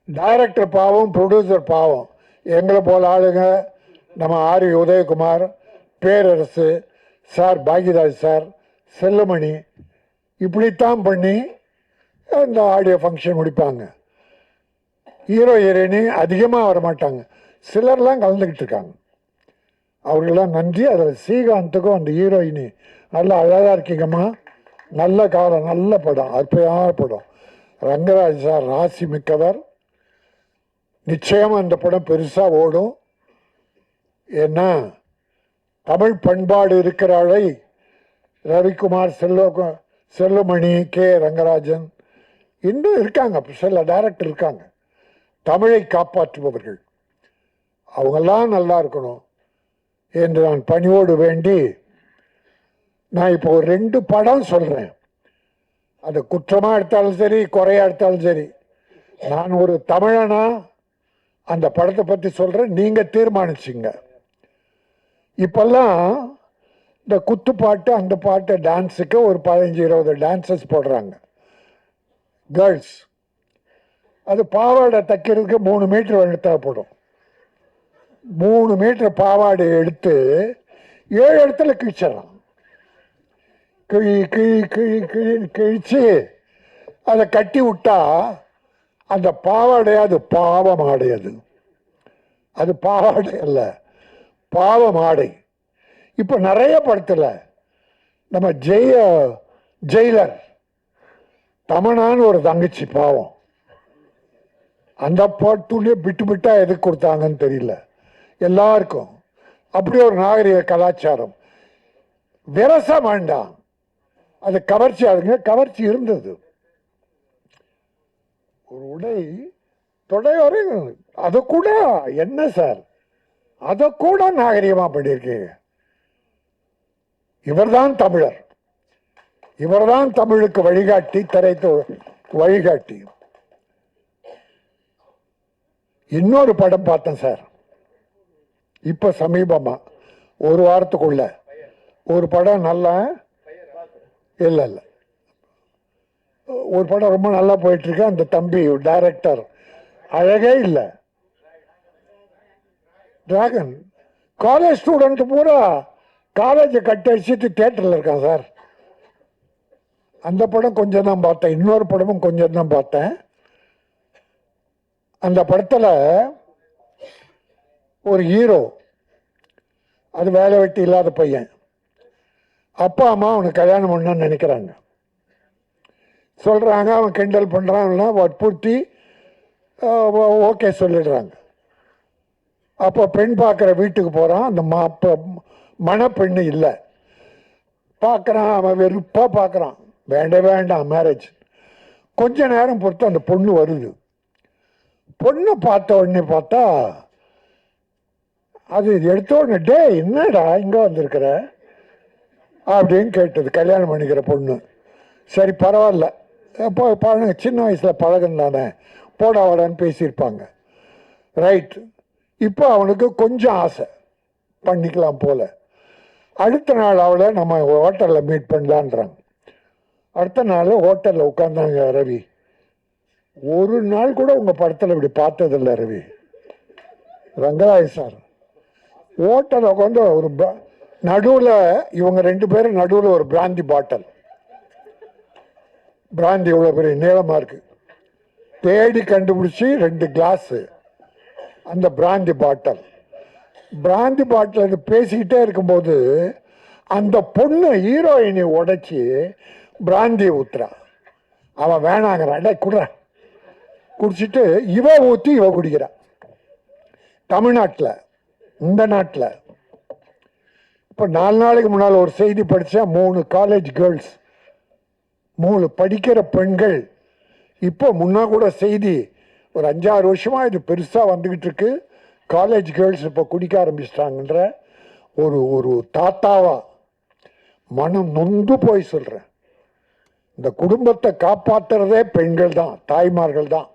டைரக்டர் பாவம், ப்ரொடியூசர் பாவம். எங்களை போல ஆளுங்க, நம்ம ஆர் உதயகுமார், பேரரசு சார், பாக்யராஜ் சார், செல்லமணி, இப்படித்தான் பண்ணி அந்த ஆடியோ ஃபங்க்ஷன் முடிப்பாங்க. ஹீரோ ஹீரோயினி அதிகமாக வரமாட்டாங்க, சிலர்லாம் கலந்துக்கிட்டு இருக்காங்க. அவர்களெல்லாம் நன்றி. அதில் ஸ்ரீகாந்துக்கும் அந்த ஹீரோயினி நல்லா அழகாக இருக்கீங்கம்மா, நல்ல காலம், நல்ல படம், அற்புதமான படம். ரங்கராஜ் சார் ராசி மிக்கவர். நிச்சயமாக அந்த படம் பெருசாக ஓடும். ஏன்னா தமிழ் பண்பாடு இருக்கிறாளை ரவிக்குமார், செல்வமணி, கே ரங்கராஜன், இன்னும் இருக்காங்க, சில டைரக்டர் இருக்காங்க, தமிழை காப்பாற்றுபவர்கள். அவங்கெல்லாம் நல்லா இருக்கணும் என்று நான் பணிவோடு வேண்டி, நான் இப்போ ஒரு 2 படம் சொல்கிறேன். அது குற்றமாக எடுத்தாலும் சரி, குறையாக எடுத்தாலும் சரி, நான் ஒரு தமிழனா அந்த படத்தை பற்றி சொல்கிறேன், நீங்கள் தீர்மானிச்சிங்க. இப்போல்லாம் இந்த குத்துப்பாட்டு, அந்த பாட்டு, டான்ஸுக்கு ஒரு 15-20 டான்சஸ் போடுறாங்க, கேர்ள்ஸ். அது பாவாடை தைக்கிறதுக்கு 3 மீட்டர் தேவைப்படும். 3 மீட்டர் பாவாடை எடுத்து 7 இடத்துல கிழிச்சிடறான். கிழிச்சு அதை கட்டி விட்டா அந்த பாவாடை, அது பாவம் ஆடை. அது பாவாடை அல்ல, பாவம் ஆடை. இப்போ நிறைய படத்தில் நம்ம ஜெயிலர் தமனான்னு ஒரு தங்கச்சி பாவம், அந்த பாட்டுலேயே பிட்டா எதுக்கு கொடுத்தாங்கன்னு தெரியல எல்லாருக்கும். அப்படி ஒரு நாகரிக கலாச்சாரம். விரசம் வேண்டாம், அது கவர்ச்சி. அதுங்க கவர்ச்சி இருந்தது. ஒரு உடை தொடை வரைக்கும், அதை கூட என்ன சார், அதை கூட நாகரிகமாக பண்ணியிருக்கீங்க. இவர்தான் தமிழர், இவர்தான் தமிழுக்கு வழிகாட்டி, திரைத்து வழிகாட்டி. இன்னொரு படம் பார்த்தேன் சார், இப்போ சமீபமாக ஒரு வாரத்துக்குள்ள ஒரு படம். நல்லா இல்லை, ஒரு படம் ரொம்ப நல்லா போயிட்டு இருக்கு. அந்த தம்பி டைரக்டர் அழகே இல்லை. டிராகன் காலேஜ் ஸ்டூடெண்ட் பூரா காலேஜை கட்டடிச்சிட்டு தியேட்டரில் இருக்கான் சார். அந்த படம் கொஞ்சம் தான் பார்த்தேன், இன்னொரு படமும் கொஞ்சம் தான் பார்த்தேன். அந்த படத்தில் ஒரு ஹீரோ, அது வேலை வெட்டி இல்லாத பையன், அப்பா அம்மா அவனுக்கு கல்யாணம் பண்ணான்னு நினைக்கிறாங்க. சொல்கிறாங்க, அவன் கிண்டல் பண்ணுறான்னா வற்புறுத்தி ஓகே சொல்லிடுறாங்க. அப்போ பெண் பார்க்குற வீட்டுக்கு போகிறான். அந்த மணப்பெண்ணு இல்லை. பார்க்குறான், அவன் வெறுப்பாக பார்க்குறான், வேண்டாம் மேரேஜ். கொஞ்ச நேரம் பொறுத்து அந்த பொண்ணு வருது. பொண்ணை பார்த்த உடனே பார்த்தா, அது எடுத்த உடனே, டே என்னடா இங்கே வந்திருக்கிற அப்படின்னு கேட்டது கல்யாணம் பண்ணிக்கிற பொண்ணு. சரி பரவாயில்ல, இப்போ பழக, சின்ன வயசில் பழகம் தானே, போடா வாடான்னு பேசியிருப்பாங்க. ரைட். இப்போ அவனுக்கு கொஞ்சம் ஆசை, பண்ணிக்கலாம் போல. அடுத்த நாள் அவளை நம்ம ஹோட்டலில் மீட் பண்ணலான்றாங்க. அடுத்த நாள் ஹோட்டலில் உட்காந்தாங்க. ரவி, ஒரு நாள் கூட உங்கள் படத்தில் இப்படி பார்த்ததில்லை ரவி. ரங்கராஜ் சார் ஹோட்டலில் உட்காந்து ஒரு நடுவில், இவங்க 2 பேரும் நடுவில் ஒரு பிராந்தி பாட்டில். பிராந்தி இவ்வளோ பெரிய நீளமாக இருக்கு, தேடி கண்டுபிடிச்சி 2 கிளாஸு அந்த பிராந்தி பாட்டில். பிராந்தி பாட்டில் பேசிக்கிட்டே இருக்கும்போது அந்த பொண்ணு ஹீரோயினை உடைச்சி பிராந்தியை ஊத்துறா. அவன் வேணாங்கிறான், டே குடுறான். குடிச்சிட்டு இவ ஊற்றி இவ குடிக்கிறான். தமிழ்நாட்டில், இந்த நாட்டில் இப்போ 4 நாளைக்கு முன்னால் ஒரு செய்தி படித்தேன். 3 காலேஜ் கேர்ள்ஸ், 3 படிக்கிற பெண்கள். இப்போ முன்னா கூட செய்தி, ஒரு 5-6 வருஷமாக இது பெருசாக வந்துக்கிட்டு இருக்கு. காலேஜ் கேர்ள்ஸ் இப்போ குடிக்க ஆரம்பிச்சிட்டாங்கன்ற ஒரு தாத்தாவா மனம் நொந்து போய் சொல்கிறேன். இந்த குடும்பத்தை காப்பாற்றுறதே பெண்கள் தான், தாய்மார்கள் தான்.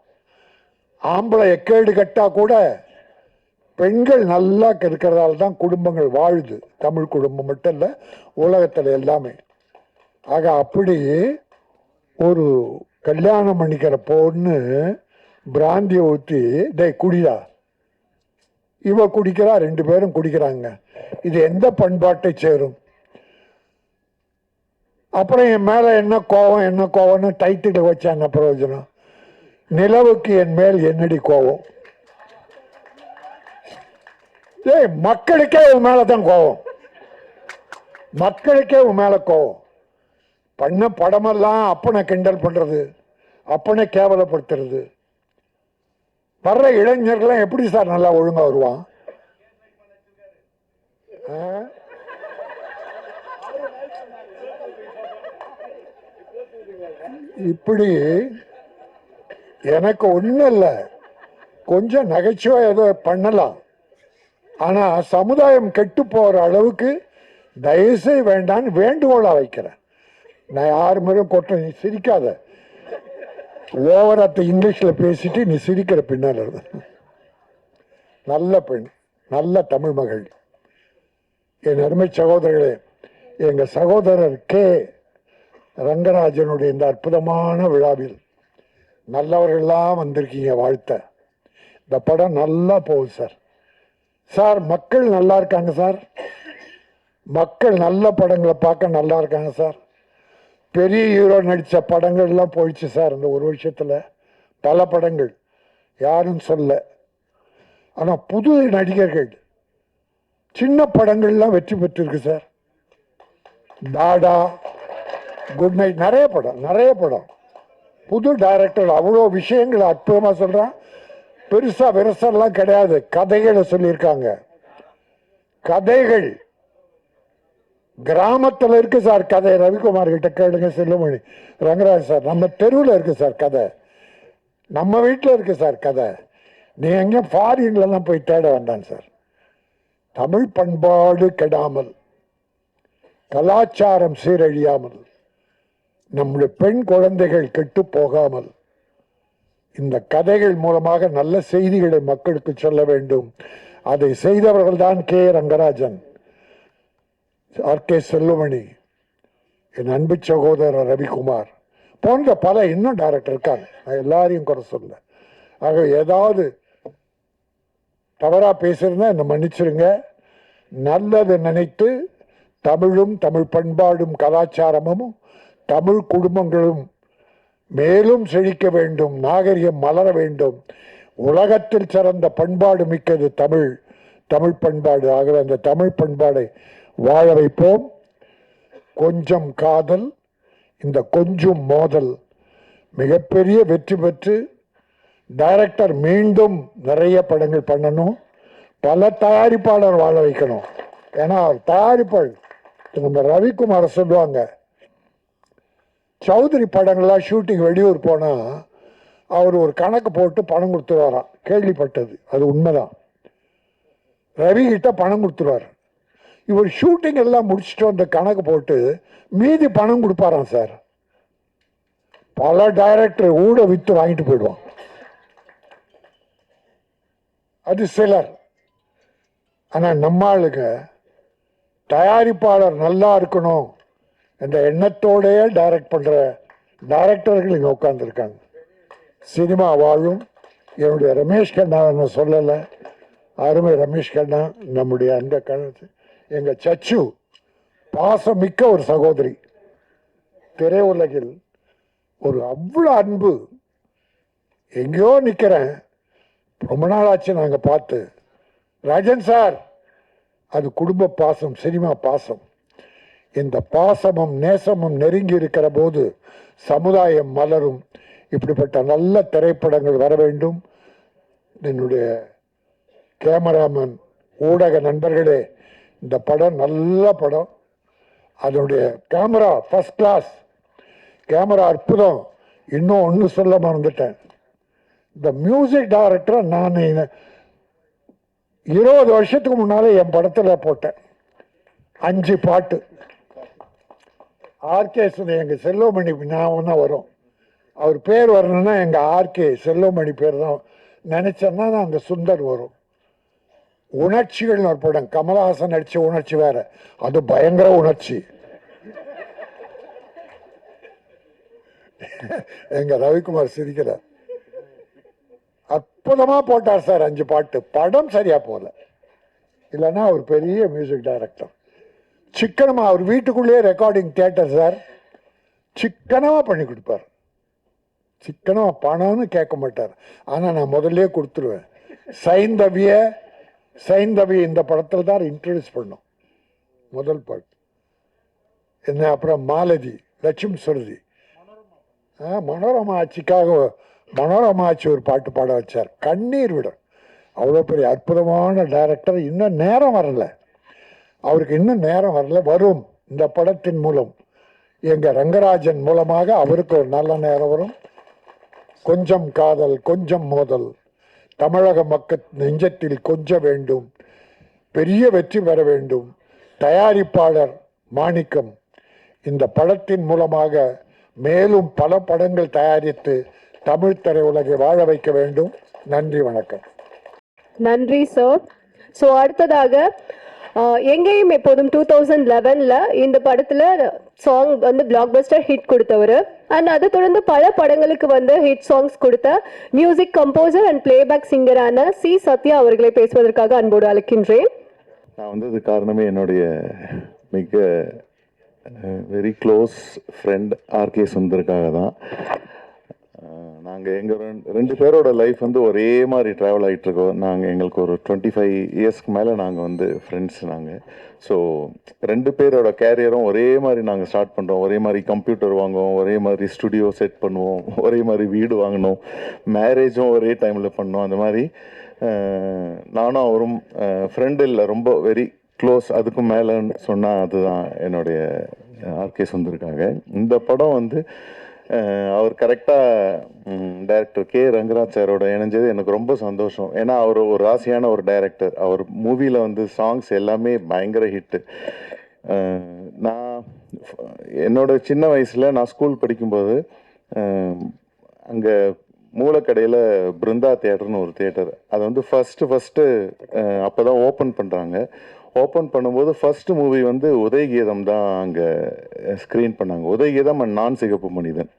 ஆம்பளை எக்கேடு கட்டா கூட பெண்கள் நல்லா இருக்கிறதால தான் குடும்பங்கள் வாழுது. தமிழ் குடும்பம் மட்டும் இல்லை, உலகத்தில் எல்லாமே. ஆக அப்படி ஒரு கல்யாணம் பண்ணிக்கிற பொண்ணு பிராந்தியை ஊற்றி, டே குடியா, இவ குடிக்கிறா, 2 பேரும் குடிக்கிறாங்க. இது எந்த பண்பாட்டை சேரும்? அப்புறம் என் மேல என்ன கோவம்னு டைட்டில் வச்சா என்ன பிரயோஜனம்? நிலவுக்கு என் மேல் என்னடி கோவம்? மக்களுக்கே உன் மேலதான் கோவம். மக்களுக்கே உன் மேல கோவம். பண்ண படமெல்லாம் அப்பனை கிண்டல் பண்றது, அப்பனை கேவலப்படுத்துறது. வர்ற இளைஞர்கள்லாம் எப்படி சார் நல்லா ஒழுங்கா வருவான்? இப்படி எனக்கு ஒண்ணும் இல்லை, கொஞ்சம் நகைச்சுவை ஏதோ பண்ணலாம். ஆனா சமுதாயம் கெட்டு போற அளவுக்கு தயவுசெய்து வேண்டான்னு வேண்டுகோளா வைக்கிறேன். நான் யாரு மேலும் கொட்ட, நீ சிரிக்காத. ஓவராத்த இங்கிலீஷ்ல பேசிட்டு நீ சிரிக்கிற பின்னால. நல்ல பெண், நல்ல தமிழ் மகள். என் அருமை சகோதரர்களே, எங்க சகோதரர் கே ரங்கராஜனுடைய இந்த அற்புதமான விழாவில் நல்லவர்கள்லாம் வந்திருக்கீங்க. வாழ்த்த. இந்த படம் நல்லா போகுது சார். சார் மக்கள் நல்லா இருக்காங்க சார். மக்கள் நல்ல படங்களை பார்க்க நல்லா இருக்காங்க சார். பெரிய ஹீரோ நடித்த படங்கள்லாம் போயிடுச்சு சார் இந்த ஒரு வருஷத்தில். பல படங்கள் யாரும் சொல்ல. ஆனால் புது நடிகர்கள் சின்ன படங்கள்லாம் வெற்றி பெற்றிருக்கு சார். டாடா, குட் நைட், நிறைய படம். புது டைரக்டர் அவ்வளோ விஷயங்கள் அற்புதமாக சொல்கிறான். பெருசா விரசெல்லாம் கிடையாது, கதைகளை சொல்லியிருக்காங்க. கதைகள் கிராமத்தில் இருக்கு சார். கதை ரவிக்குமார் கிட்ட கேளுங்க, செல்லுமணி, ரங்கராஜ் சார். நம்ம தெருவில் இருக்கு சார் கதை, நம்ம வீட்டில் இருக்கு சார் கதை. நீ எங்க ஃபாரின்லாம் போய் தேட வேண்டாம் சார். தமிழ் பண்பாடு கெடாமல், கலாச்சாரம் சீரழியாமல், நம்முடைய பெண் குழந்தைகள் கெட்டு போகாமல் இந்த கதைகள் மூலமாக நல்ல செய்திகளை மக்களுக்கு சொல்ல வேண்டும். அதை செய்தவர்கள் தான் K Rangarajan, R K Sellumani, என் அன்பு சகோதரர் ரவிக்குமார் போன்ற பல இன்னும் டைரக்டர் இருக்காங்க. நான் எல்லாரையும் குறை சொல்ல. ஆக ஏதாவது தவறா பேசியிருந்தா என்ன மன்னிச்சிருங்க. நல்லது நினைத்து தமிழும் தமிழ் பண்பாடும் கலாச்சாரமும் தமிழ் குடும்பங்களும் மேலும் செழிக்க வேண்டும், நாகரிகம் மலர வேண்டும். உலகத்தில் சிறந்த பண்பாடு மிக்கது தமிழ், தமிழ் பண்பாடு. ஆகவே அந்த தமிழ் பண்பாடை வாழ வைப்போம். கொஞ்சம் காதல், இந்த கொஞ்சம் மோதல் மிகப்பெரிய வெற்றி பெற்று டைரக்டர் மீண்டும் நிறைய படங்கள் பண்ணணும். பல தயாரிப்பாளர் வாழ வைக்கணும். ஏன்னா தயாரிப்பாளர் நம்ம ரவிக்குமார சொல்லுவாங்க, சௌத்ரி படங்கள்லாம் ஷூட்டிங் வெளியூர் போனால் அவர் ஒரு கணக்கு போட்டு பணம் கொடுத்துருவாராம். கேள்விப்பட்டது, அது உண்மைதான். ரவி கிட்ட பணம் கொடுத்துருவார். இவர் ஷூட்டிங் எல்லாம் முடிச்சுட்டு அந்த கணக்கு போட்டு மீதி பணம் கொடுப்பாராம் சார். பல டைரக்டர் ஊட வித்து வாங்கிட்டு போயிடுவான். அது சிலர். ஆனால் நம்ம ஆளுங்க தயாரிப்பாளர் நல்லா இருக்கணும் என்ற எண்ணத்தோடையே டைரக்ட் பண்ற டைரக்டர்கள் இங்கே உட்கார்ந்துருக்காங்க. சினிமா வாழும். என்னுடைய ரமேஷ் கண்ணா என்ன சொல்லலை, அருமை ரமேஷ் கண்ணா, நம்முடைய அந்த கணத்து எங்க சச்சு, பாசமிக்க ஒரு சகோதரி. திரையுலகில் ஒரு அவ்வளோ அன்பு. எங்கேயோ நிற்கிறேன், ரொம்ப நாள் ஆச்சு நாங்கள் பார்த்து. ராஜன் சார், அது குடும்ப பாசம், சினிமா பாசம். இந்த பாசமும் நேசமும் நெருங்கி இருக்கிற போது சமுதாயம் மலரும். இப்படிப்பட்ட நல்ல திரைப்படங்கள் வர வேண்டும். என்னுடைய கேமராமேன், ஊடக நண்பர்களே, இந்த படம் நல்ல படம். அதனுடைய கேமரா ஃபர்ஸ்ட் கிளாஸ், கேமரா அற்புதம். இன்னும் ஒன்று சொல்ல மறந்துட்டேன். இந்த மியூசிக் டைரக்டரை நான் 20 வருஷத்துக்கு முன்னாலே என் படத்தில் போட்டேன். 5 பாட்டு. ஆர்கே எங்க செல்வமணி ஞாபகம் தான் வரும். அவர் பேர் வரணும்னா எங்க ஆர்கே செல்வமணி பேர் தான் நினைச்சேன்னா அந்த சுந்தர் வரும். உணர்ச்சிகள் ஒரு படம், கமலஹாசன் நடிச்ச உணர்ச்சி வேற, அது பயங்கர உணர்ச்சி. எங்க ரவிக்குமார் சிரிக்கிறார். அற்புதமாக போட்டார் சார் 5 பாட்டு. படம் சரியாக போகல, இல்லைன்னா அவர் பெரிய மியூசிக் டைரக்டர். சிக்கனமாக அவர் வீட்டுக்குள்ளேயே ரெக்கார்டிங் தியேட்டர் சார், சிக்கனமாக பண்ணி கொடுப்பார். சிக்கனமாக பணம்னு கேட்க மாட்டார். ஆனால் நான் முதல்ல கொடுத்துருவேன். சைந்தவி இந்த படத்தில் தான் இன்ட்ரடியூஸ் பண்ணோம், முதல் பாட்டு. என்ன அப்புறம் மாலதி, லட்சுமி சுருதி, மனோரமா ஆட்சிக்காக மனோரமா ஆட்சி ஒரு பாட்டு பாட வச்சார், கண்ணீர் விடும். அவ்வளோ பெரிய அற்புதமான டைரக்டர். இன்னும் நேரம் வரல அவருக்கு, இன்னும் நேரம் வரல, வரும். இந்த படத்தின் மூலம் எங்கள் ரங்கராஜன் மூலமாக அவருக்கு ஒரு நல்ல நேரம் வரும். கொஞ்சம் காதல் கொஞ்சம் மோதல் தமிழக மக்கள் நெஞ்சத்தில் கொஞ்ச வேண்டும், பெரிய வெற்றி பெற வேண்டும். தயாரிப்பாளர் மாணிக்கம் இந்த படத்தின் மூலமாக மேலும் பல படங்கள் தயாரித்து தமிழ் திரையுலகை வாழ வைக்க வேண்டும். நன்றி, வணக்கம். நன்றி சார். ஸோ அடுத்ததாக எங்கேயும் எப்போதும் 2011ல் இந்த படத்தில் சாங் வந்து பிளாக் பஸ்டர் ஹிட் கொடுத்தவர். அண்ட் அதை தொடர்ந்து பல படங்களுக்கு வந்து ஹிட் சாங்ஸ் கொடுத்த மியூசிக் கம்போசர் அண்ட் பிளேபேக் சிங்கரான சி சத்யா அவர்களை பேசுவதற்காக அன்போடு அழைக்கின்றேன். நான் வந்தது காரணமே என்னுடைய மிக வெரி க்ளோஸ் ஃப்ரெண்ட் ஆர்கே சுந்தருக்காக தான். நாங்கள் எங்கள் ரெண்டு பேரோட லைஃப் வந்து ஒரே மாதிரி ட்ராவல் ஆகிட்டுருக்கோம். எங்களுக்கு ஒரு 25 இயர்ஸ்க்கு மேலே நாங்கள் வந்து ஃப்ரெண்ட்ஸ். ஸோ ரெண்டு பேரோட கேரியரும் ஒரே மாதிரி நாங்கள் ஸ்டார்ட் பண்ணுறோம். ஒரே மாதிரி கம்ப்யூட்டர் வாங்குவோம், ஒரே மாதிரி ஸ்டுடியோ செட் பண்ணுவோம், ஒரே மாதிரி வீடு வாங்கினோம், மேரேஜும் ஒரே டைமில் பண்ணோம். அந்த மாதிரி நானும் அவரும் ஃப்ரெண்டு இல்லை, ரொம்ப வெரி க்ளோஸ். அதுக்கும் மேலேன்னு சொன்னால் அதுதான் என்னுடைய ஆர்கே சுந்தருக்காக. இந்த படம் வந்து அவர் கரெக்டாக டைரக்டர் கே ரங்கராஜ் சாரோட இணைஞ்சது எனக்கு ரொம்ப சந்தோஷம். ஏன்னா அவர் ஒரு ராசியான ஒரு டைரக்டர். அவர் மூவியில் வந்து சாங்ஸ் எல்லாமே பயங்கர ஹிட்டு. நான் என்னோட சின்ன வயசில் நான் ஸ்கூல் படிக்கும்போது அங்கே மூலக்கடையில் பிருந்தா தியேட்டர்னு ஒரு தியேட்டர், அது வந்து ஃபஸ்ட்டு அப்போ தான் ஓப்பன் பண்ணுறாங்க. ஓப்பன் பண்ணும்போது ஃபஸ்ட்டு மூவி வந்து உதயகீதம் தான் அங்கே ஸ்க்ரீன் பண்ணாங்க. உதயகீதம் அண்ட் நான் சிகப்பு மனிதன்.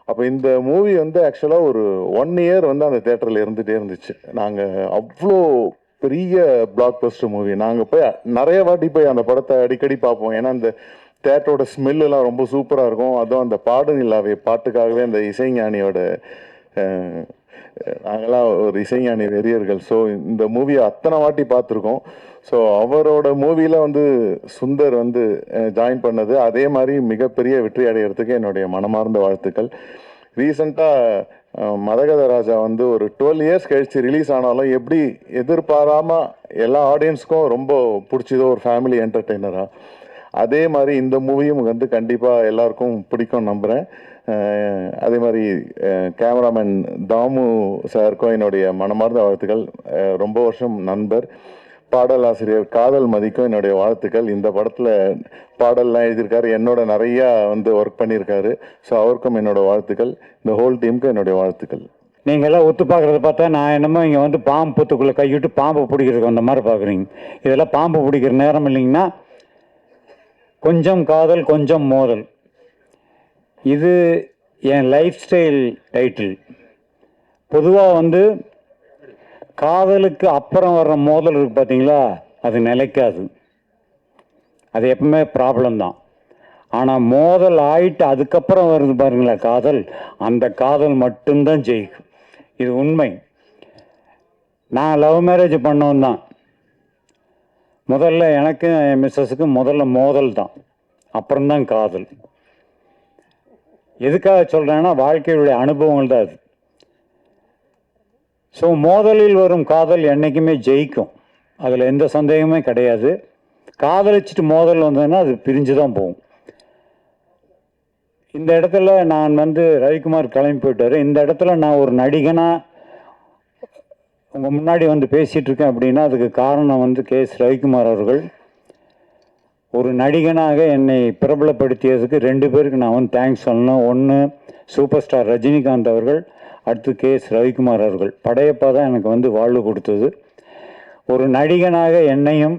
அப்போ இந்த மூவி வந்து ஆக்சுவலாக ஒரு 1 இயர் வந்து அந்த தேட்டரில் இருந்துகிட்டே இருந்துச்சு. நாங்கள் அவ்வளோ பெரிய பிளாக் பஸ்டர் மூவி. நாங்கள் போய் நிறைய வாட்டி போய் அந்த படத்தை அடிக்கடி பார்ப்போம். ஏன்னா அந்த தேட்டரோட ஸ்மெல்லாம் ரொம்ப சூப்பராக இருக்கும். அதுவும் அந்த பாடு நிலாவே பாட்டுக்காகவே அந்த இசைஞானியோட நாங்களாம் ஒரு இசைஞானி வெறியர்கள். ஸோ இந்த மூவியை அத்தனை வாட்டி பார்த்துருக்கோம். ஸோ அவரோட மூவியில் வந்து சுந்தர் வந்து ஜாயின் பண்ணது அதே மாதிரி மிகப்பெரிய வெற்றி அடைகிறதுக்கு என்னுடைய மனமார்ந்த வாழ்த்துக்கள். ரீசெண்டாக மதகத ராஜா வந்து ஒரு 12 இயர்ஸ் கழித்து ரிலீஸ் ஆனாலும் எப்படி எதிர்பாராமல் எல்லா ஆடியன்ஸுக்கும் ரொம்ப பிடிச்சதோ ஒரு ஃபேமிலி என்டர்டெய்னராக, அதே மாதிரி இந்த மூவியும் வந்து கண்டிப்பாக எல்லாருக்கும் பிடிக்கும் நம்புகிறேன். அதே மாதிரி கேமராமேன் தாமு சாருக்கும் என்னுடைய மனமார்ந்த வாழ்த்துக்கள். ரொம்ப வருஷம் நண்பர். பாடலாசிரியர் காதல் மதிக்கும் என்னுடைய வாழ்த்துக்கள். இந்த படத்தில் பாடல்லாம் எழுதியிருக்காரு, என்னோட நிறையா வந்து ஒர்க் பண்ணியிருக்காரு. ஸோ அவருக்கும் என்னோட வாழ்த்துக்கள். இந்த ஹோல் டீமுக்கும் என்னுடைய வாழ்த்துக்கள். நீங்கள் எல்லாம் ஒத்து பார்க்குறத பார்த்தா நான் என்னமோ இங்கே வந்து பாம்பு புத்துக்குள்ளே கைவிட்டு பாம்பு பிடிக்கிறதுக்கு அந்த மாதிரி பார்க்குறீங்க. இதெல்லாம் பாம்பு பிடிக்கிற நேரம் இல்லைங்கன்னா கொஞ்சம் காதல் கொஞ்சம் மோதல், இது என் லைஃப் ஸ்டைல் டைட்டில். பொதுவாக வந்து காதலுக்கு அப்புறம் வர்ற மோதல் இருக்குது பார்த்தீங்களா, அது நிலைக்காது, அது எப்பவுமே ப்ராப்ளம் தான். ஆனால் மோதல் ஆயிட்டு அதுக்கப்புறம் வருது பாருங்களா காதல், அந்த காதல் மட்டும்தான் ஜெயிக்கும். இது உண்மை. நான் லவ் மேரேஜ் பண்ணவன் தான். முதல்ல எனக்கு என் மிஸ்ஸஸுக்கு முதல்ல மோதல் தான், அப்புறம்தான் காதல். எதுக்காக சொல்கிறேன்னா வாழ்க்கையுடைய அனுபவங்கள் தான் அது. ஸோ மோதலில் வரும் காதல் என்றைக்குமே ஜெயிக்கும், அதில் எந்த சந்தேகமே கிடையாது. காதலிச்சுட்டு மோதல் வந்ததுன்னா அது பிரிஞ்சு தான் போகும். இந்த இடத்துல நான் வந்து ரவிக்குமார் கிளம்பி போயிட்டார். இந்த இடத்துல நான் ஒரு நடிகனாக உங்கள் முன்னாடி வந்து பேசிகிட்டு இருக்கேன் அப்படின்னா அதுக்கு காரணம் வந்து கே.எஸ். ரவிக்குமார் அவர்கள். ஒரு நடிகனாக என்னை பிரபலப்படுத்தியதுக்கு 2 பேருக்கு நான் வந்து தேங்க்ஸ் சொல்லணும். ஒன்று சூப்பர் ஸ்டார் ரஜினிகாந்த் அவர்கள், அடுத்து கே.எஸ். ரவிக்குமார் அவர்கள். படையப்பா தான் எனக்கு வந்து வாழ்வு கொடுத்தது. ஒரு நடிகனாக என்னையும்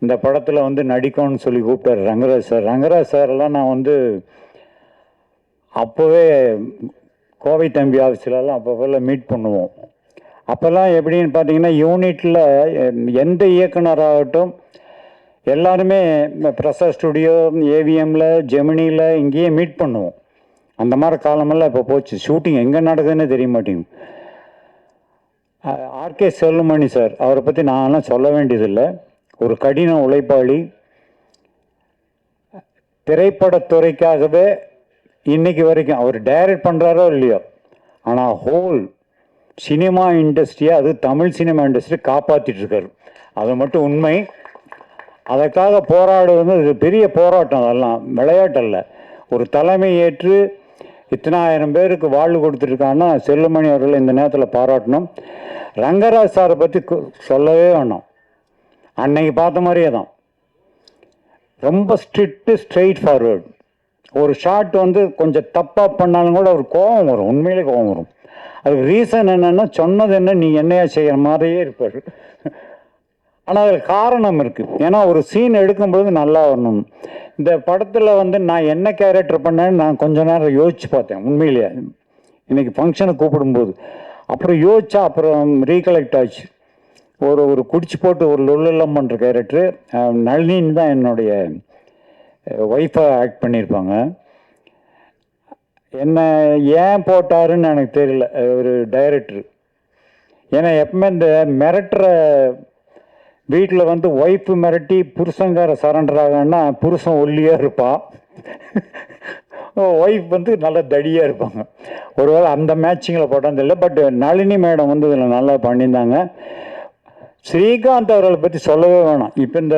இந்த படத்தில் வந்து நடிக்கணும்னு சொல்லி கூப்பிட்டார் ரங்கராஜ் சார். ரங்கராஜ் சாரெல்லாம் நான் வந்து அப்போவே கோவை தம்பி ஆஃபீஸ்லலாம் அப்போல்லாம் மீட் பண்ணுவோம். அப்போல்லாம் எப்படின்னு பார்த்தீங்கன்னா யூனிட்டில் எந்த இயக்குனராகட்டும் எல்லாருமே பிரசாத் ஸ்டுடியோ, ஏவிஎம்மில், ஜெமினியில் இங்கேயே மீட் பண்ணுவோம். அந்த மாதிரி காலமெல்லாம் இப்போ போச்சு. ஷூட்டிங் எங்கே நடக்குதுன்னு தெரிய மாட்டேங்குது. ஆர்கே செல்வமணி சார், அவரை பற்றி நான்லாம் சொல்ல வேண்டியதில்லை. ஒரு கடின உழைப்பாளி. திரைப்படத்துறைக்காகவே இன்னைக்கு வரைக்கும் அவர் டைரக்ட் பண்ணுறாரோ இல்லையோ, ஆனால் ஹோல் சினிமா இண்டஸ்ட்ரியை, அது தமிழ் சினிமா இண்டஸ்ட்ரி காப்பாற்றிட்டு இருக்காரு. அது மட்டும் உண்மை. அதற்காக போராடுவது இது பெரிய போராட்டம். அதெல்லாம் விளையாட்டல்ல. ஒரு தலைமை ஏற்று இத்தனாயிரம் பேருக்கு வாழ்வு கொடுத்துருக்காங்கன்னா செல்வமணி அவர்கள் இந்த நேரத்தில் பாராட்டணும். ரங்கராஜ் சாரை பற்றி சொல்லவே வேணும். அன்னைக்கு பார்த்த மாதிரியே தான். ரொம்ப ஸ்ட்ரிக்ட்டு, ஸ்ட்ரெயிட் ஃபார்வேர்டு. ஒரு ஷாட் வந்து கொஞ்சம் தப்பாக பண்ணாலும் கூட ஒரு கோபம் வரும், உண்மையிலே கோபம் வரும். அதுக்கு ரீசன் என்னென்னா, சொன்னது என்ன நீ என்னையா செய்கிற மாதிரியே இருப்பார். ஆனால் அதில் காரணம் இருக்குது. ஏன்னா ஒரு சீன் எடுக்கும்பொழுது நல்லா வரணும். இந்த படத்தில் வந்து நான் என்ன கேரக்டர் பண்ணேன்னு நான் கொஞ்ச நேரம் யோசித்து பார்த்தேன். உண்மையிலேயே இன்றைக்கி ஃபங்க்ஷனுக்கு கூப்பிடும்போது அப்புறம் யோசிச்சா அப்புறம் ரீகலெக்ட் ஆச்சு. ஒரு குடிச்சு போட்டு ஒரு லொல்லெல்லாம் பண்ணுற கேரக்டரு நளினின்னு தான் என்னுடைய ஒய்ஃபாக ஆக்ட் பண்ணியிருப்பாங்க. என்ன ஏன் போட்டாருன்னு எனக்கு தெரியல ஒரு டைரக்டரு. ஏன்னா எப்பவுமே இந்த மிரட்டுற வீட்டில் வந்து ஒய்ஃபு மிரட்டி புருஷங்கார சரண்டர் ஆகன்னா புருஷன் ஒல்லியாக இருப்பான், ஒய்ஃப் வந்து நல்லா தடியாக இருப்பாங்க. ஒருவேளை அந்த மேட்சிங்கில் போட்டான்னு தெரியல. பட் நளினி மேடம் வந்து இதில் நல்லா பண்ணியிருந்தாங்க. ஸ்ரீகாந்த் அவர்களை பற்றி சொல்லவே வேணாம். இப்போ இந்த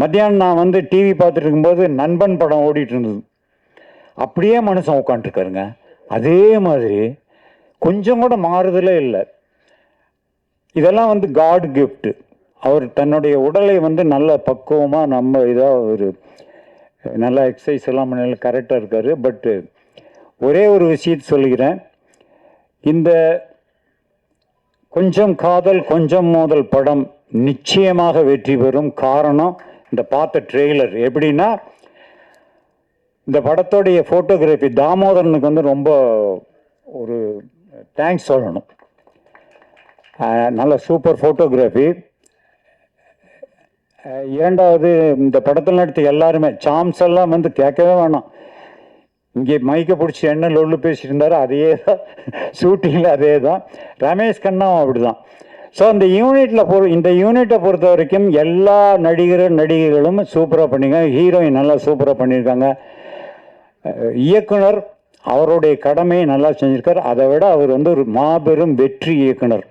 மத்தியானம் நான் வந்து டிவி பார்த்துட்டு இருக்கும்போது நண்பன் படம் ஓடிட்டு இருந்தது. அப்படியே மனுஷன் உட்காந்துருக்காருங்க. அதே மாதிரி கொஞ்சம் கூட மாறுதலே இல்லை. இதெல்லாம் வந்து காட் கிஃப்ட். அவர் தன்னுடைய உடலை வந்து நல்ல பக்குவமாக நம்ம இதாக ஒரு நல்லா எக்ஸசைஸ் எல்லாம் பண்ண கரெக்டாக இருக்கார். பட்டு ஒரே ஒரு விஷயத்தை சொல்லிக்கிறேன். இந்த கொஞ்சம் காதல் கொஞ்சம் மோதல் படம் நிச்சயமாக வெற்றி பெறும். காரணம் இந்த பார்த்த ட்ரெய்லர். எப்படின்னா, இந்த படத்தோடைய ஃபோட்டோகிராஃபி தாமோதரனுக்கு வந்து ரொம்ப ஒரு தேங்க்ஸ் சொல்லணும். நல்ல சூப்பர் ஃபோட்டோகிராஃபி. இரண்டாவது, இந்த படத்தில் நடித்த எல்லாருமே சாம்ஸ் எல்லாம் வந்து கேட்கவே வேணாம். இங்கே மைக்கை பிடிச்சி என்ன லொல்லு பேசிட்டு இருந்தாரோ அதே தான் ஷூட்டிங்கில் அதே தான். ரமேஷ் கண்ணாவும் அப்படி தான். ஸோ இந்த யூனிட்டை பொறுத்த வரைக்கும் எல்லா நடிகைகளும் சூப்பராக பண்ணியிருக்காங்க. ஹீரோயின் நல்லா சூப்பராக பண்ணியிருக்காங்க. இயக்குனர் அவருடைய கடமையை நல்லா செஞ்சுருக்கார். அதை விட அவர் வந்து ஒரு மாபெரும் வெற்றி இயக்குனர்.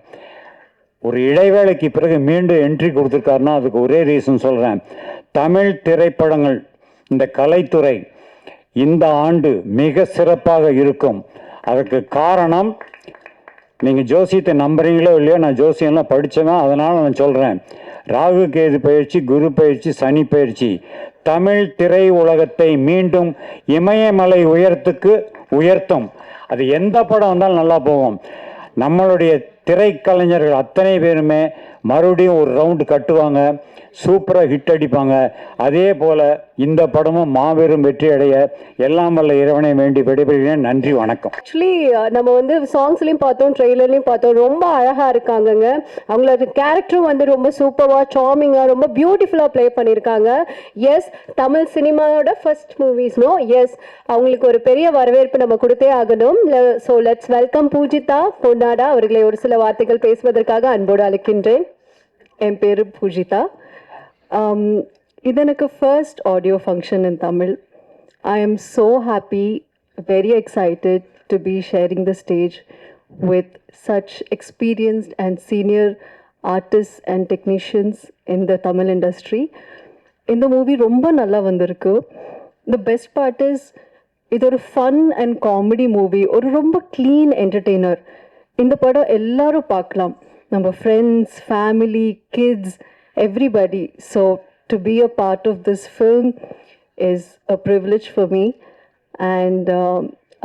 ஒரு இடைவேளைக்கு பிறகு மீண்டும் என்ட்ரி கொடுத்துருக்காருன்னா அதுக்கு ஒரே ரீசன் சொல்கிறேன். தமிழ் திரைப்படங்கள், இந்த கலைத்துறை இந்த ஆண்டு மிக சிறப்பாக இருக்கும். அதுக்கு காரணம், நீங்கள் ஜோசியத்தை நம்புறீங்களோ இல்லையோ, நான் ஜோசியம்லாம் படித்தவன், அதனால் நான் சொல்கிறேன். ராகு கேது பயிற்சி, குரு பயிற்சி, சனி பயிற்சி தமிழ் திரை உலகத்தை மீண்டும் இமயமலை உயர்த்தும். அது எந்த படம் வந்தாலும் நல்லா போகும். நம்மளுடைய திரைக்கலைஞர்கள் அத்தனை பேருமே மறுபடியும் ஒரு ரவுண்டு கட்டுவாங்க, சூப்பராக ஹிட் அடிப்பாங்க. அதே போல் இந்த படமும் மாபெரும் வெற்றி அடைய எல்லாம் வல்ல இறைவனை வேண்டி விடைபெறுகிறேன். நன்றி, வணக்கம். ஆக்சுவலி நம்ம வந்து சாங்ஸ்லையும் பார்த்தோம், ட்ரெய்லர்லையும் பார்த்தோம், ரொம்ப அழகாக இருக்காங்கங்க. அவங்களோட கேரக்டரும் வந்து ரொம்ப சூப்பராக, சார்மிங்காக, ரொம்ப பியூட்டிஃபுல்லாக ப்ளே பண்ணியிருக்காங்க. எஸ், தமிழ் சினிமாவோட ஃபர்ஸ்ட் மூவிஸ்னோ, எஸ், அவங்களுக்கு ஒரு பெரிய வரவேற்பு நம்ம கொடுத்தே ஆகணும். ஸோ லெட்ஸ் வெல்கம் பூஜிதா பொன்னாடா அவர்களை ஒரு சில வார்த்தைகள் பேசுவதற்காக அன்போடு அழைக்கின்றேன். என் பேர் பூஜிதா. இது எனக்கு first audio function in Tamil. I am so happy, very excited to be sharing the stage with such experienced and senior artists and technicians in the Tamil industry. இந்த மூவி ரொம்ப நல்லா வந்திருக்கு. The best part is, இது ஒரு fun and comedy movie, ஒரு ரொம்ப clean entertainer. இந்த படம் எல்லாரும் பார்க்கலாம், நம்ம friends, family, kids, everybody. So to be a part of this film is a privilege for me. And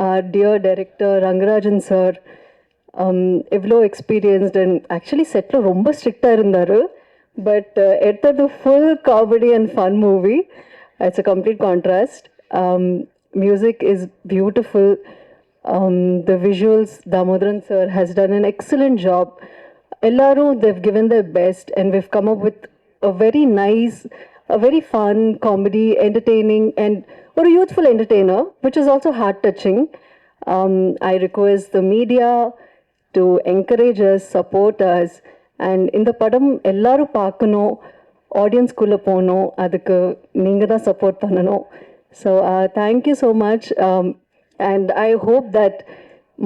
our dear director Rangarajan sir, evlo experienced and actually set lo romba strict ah irundaru, but eduthathu full comedy and fun movie. It's a complete contrast. Music is beautiful. The visuals, Damodaran sir has done an excellent job. Ellaru, they've given their best, and we've come up with a very nice, a very fun comedy, entertaining, and or a youthful entertainer, which is also heart touching. I request the media to encourage us, support us, and in the padam ellaru paakano, audience kulla pono, adukku neenga da support pannano. So thank you so much, and I hope that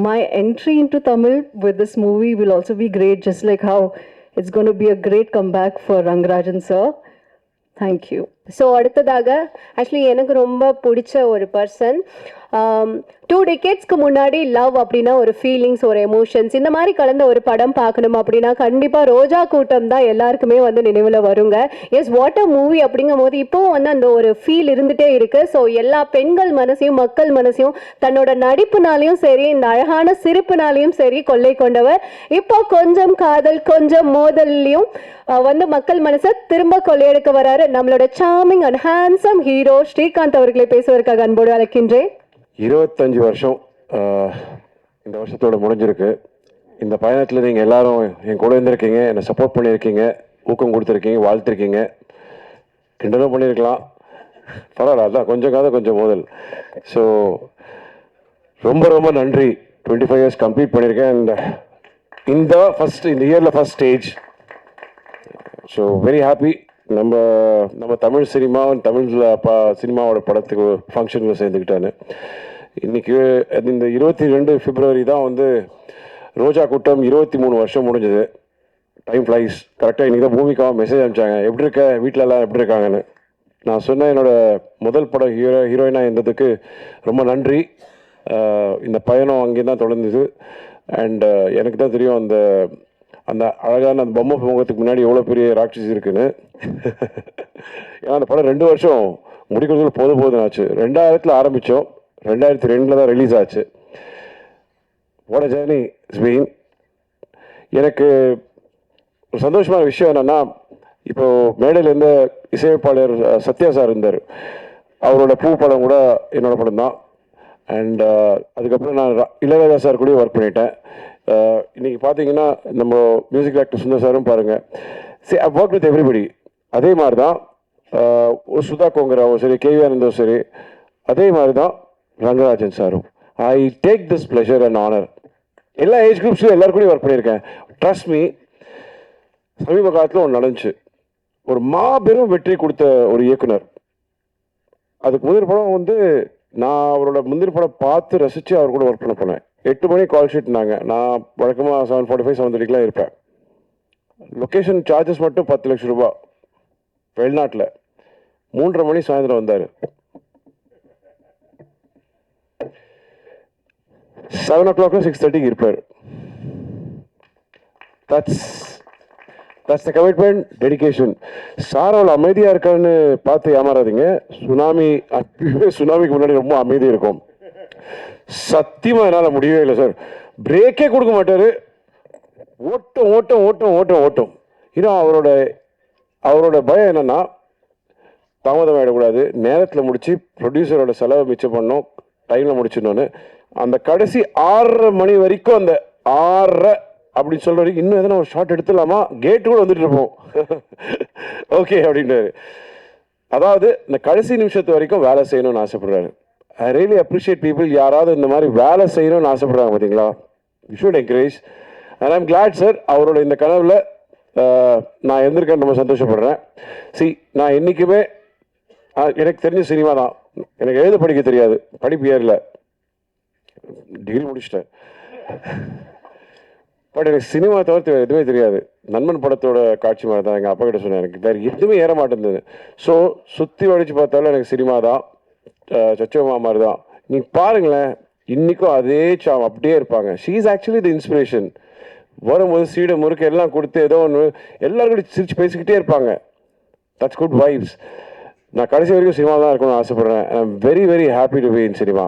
my entry into Tamil with this movie will also be great, just like how it's going to be a great comeback for Rangarajan sir. Thank you. So அடுத்ததாக actually எனக்கு ரொம்ப பிடிச்ச ஒரு person 2 decadesக்கு முன்னாடி love அப்படின்னா ஒரு feelings, ஒரு emotions, இந்த மாதிரி கலந்த ஒரு படம் பார்க்கணும் அப்படின்னா கண்டிப்பாக ரோஜா கூட்டம் தான் எல்லாருக்குமே வந்து நினைவில் வருங்க. எஸ், வாட் அ மூவி அப்படிங்கும் போது இப்போவும் வந்து அந்த ஒரு ஃபீல் இருந்துகிட்டே இருக்குது. ஸோ எல்லா பெண்கள் மனசையும் மக்கள் மனசையும் தன்னோட நடிப்புனாலையும் சரி, இந்த அழகான சிரிப்புனாலையும் சரி கொள்ளை கொண்டவர். இப்போ கொஞ்சம் காதல் கொஞ்சம் மோதல்லையும் வந்து மக்கள் மனசை திரும்ப கொள்ளையெடுக்க வராரு நம்மளோட charming and handsome hero Srikanth அவர்களை பேசுவதற்காக அன்போடு அழைக்கின்றேன். 25 வருஷம் இந்த வருஷத்தோட முடிஞ்சிருக்கு. இந்த பயணத்தில் நீங்கள் எல்லாரும் என் கூட இருந்திருக்கீங்க, என்னை சப்போர்ட் பண்ணியிருக்கீங்க, ஊக்கம் கொடுத்துருக்கீங்க, வாழ்த்திருக்கீங்க, கிண்டலும் பண்ணியிருக்கலாம், பரவாயில்ல, அதான் கொஞ்சம் காத கொஞ்சம் மோதல். ஸோ ரொம்ப ரொம்ப நன்றி. 25 இயர்ஸ் கம்ப்ளீட் பண்ணியிருக்கேன். அண்ட் இந்த இயரில் first stage. So very happy. நம்ம தமிழ் சினிமா, தமிழ் சினிமாவோட படத்துக்கு ஃபங்க்ஷனில் சேர்ந்துக்கிட்டான்னு. இன்றைக்கி இந்த 22 பிப்ரவரி தான் வந்து ரோஜா கூட்டம் 23 வருஷம் முடிஞ்சது. Time flies. கரெக்டாக இன்றைக்கி தான் பூமிக்காக மெசேஜ் அனுப்பிச்சாங்க, எப்படி இருக்க, வீட்டில் எல்லாம் எப்படி இருக்காங்கன்னு. நான் சொன்னேன் என்னோடய முதல் படம் ஹீரோயினாக இருந்ததுக்கு ரொம்ப நன்றி. இந்த பயணம் அங்கே தான் தொடர்ந்தது. அண்ட் எனக்கு தான் தெரியும் அந்த அழகான அந்த பொம்மை முகத்துக்கு முன்னாடி எவ்வளோ பெரிய ராட்சசி இருக்குன்னு. ஏன்னா அந்த படம் 2 வருஷம் முடிக்கிறதுக்கு போதும் ஆச்சு. 2000 ஆரம்பித்தோம், 2002 தான் ரிலீஸ் ஆச்சு. What a journey it's been. எனக்கு ஒரு சந்தோஷமான விஷயம் என்னென்னா, இப்போது மேடையில் இருந்த இசையமைப்பாளர் சத்யா சார் இருந்தார். அவரோட பூ படம் கூட என்னோடய படம் தான். அண்ட் அதுக்கப்புறம் நான் இளையராஜா சார் கூட ஒர்க் பண்ணிட்டேன். இன்றைக்கி பார்த்தீங்கன்னா நம்ம மியூசிக் டைரக்டர் சுந்தர் சாரும் பாருங்கள். சரி, ஐ ஒர்க் வித் எவ்ரிபடி. அதே மாதிரி தான் ஒரு சுதா கோங்கராவும் சரி, கேவி ஆனந்தும் சரி, அதே மாதிரி தான் ரங்கராஜன் சாரும். I take this pleasure and honour. எல்லா ஏஜ் குரூப்ஸ்லையும் எல்லாருக்கூடையும் ஒர்க் பண்ணியிருக்கேன். ட்ரஸ்ட் மீ, சமீப காலத்தில் ஒன்று நடந்துச்சு. ஒரு மாபெரும் வெற்றி கொடுத்த ஒரு இயக்குனர். அதுக்கு முந்தின படம் வந்து நான் அவரோட முந்தின படம் பார்த்து ரசித்து அவர் கூட ஒர்க் பண்ண போனேன். 8 மணி கால் ஷீட்னாங்க. நான் வழக்கமாக 7:45 7:30 இருப்பேன். லொக்கேஷன் சார்ஜஸ் மட்டும் 10 லட்சம் ரூபா. வெளிநாட்டில் 3:30 மணி சாயந்தரம் வந்தார். 7 o'clock 6:30 இருப்பார். That's the commitment, dedication. Sir அவ்வளோ அமைதியாக இருக்கான்னு பார்த்து ஏமாறாதீங்க. சுனாமிக்கு முன்னாடி ரொம்ப அமைதியாக இருக்கும். சத்தியமாக என்னால் முடியவே இல்லை சார். பிரேக்கே கொடுக்க மாட்டார். ஓட்டம் ஓட்டம் ஓட்டம் ஓட்டம் ஓட்டம். இன்னும் அவரோட பயம் என்னென்னா, தாமதம் ஆகிடக்கூடாது, நேரத்தில் முடித்து ப்ரொடியூசரோட செலவை மிச்சம் பண்ணோம், டைமில் முடிச்சிடணுன்னு. அந்த கடைசி 6:30 மணி வரைக்கும், அந்த 6:30 அப்படின்னு சொல்கிற வரைக்கும் இன்னும் எதனா ஒரு ஷார்ட் எடுத்துடலாமா, கேட்டு கூட வந்துட்டு இருப்போம். ஓகே அப்படின்றாரு. அதாவது இந்த கடைசி நிமிஷத்து வரைக்கும் வேலை செய்யணும்னு ஆசைப்படுறாரு. I really appreciate people. யாராவது இந்த மாதிரி வேலை செய்யணும்னு ஆசைப்படுறாங்க பார்த்தீங்களா? You should encourage. And I'm glad sir, அவரோட இந்த கனவில் நான் இருந்திருக்கேன், ரொம்ப சந்தோஷப்படுறேன். நான் என்றைக்குமே எனக்கு தெரிஞ்ச சினிமா தான். எனக்கு எழுத படிக்க தெரியாது, படிப்பு ஏறல, டிகிரி முடிச்சிட்டேன். பட் எனக்கு சினிமா தவிர்த்து எதுவுமே தெரியாது. நண்பன் படத்தோட காட்சி மாதிரி தான். எங்கள் அப்பா கிட்ட சொன்னேன், எனக்கு வேறு எதுவுமே ஏற மாட்டேங்குது. ஸோ சுற்றி வடித்து பார்த்தாலும் எனக்கு சினிமா தான், சச்சோமா மாதிரி தான். நீங்கள் பாருங்களேன், இன்றைக்கும் அதே அப்படியே இருப்பாங்க. She is actually the inspiration. வரும்போது சீடை முறுக்கு எல்லாம் கொடுத்து ஏதோ ஒன்று எல்லாரும் கூட சிரிச்சு பேசிக்கிட்டே இருப்பாங்க. That's good vibes. நான் கடைசி வரைக்கும் சினிமா தான் இருக்கணும்னு ஆசைப்பட்றேன். I am very very happy to be in cinema.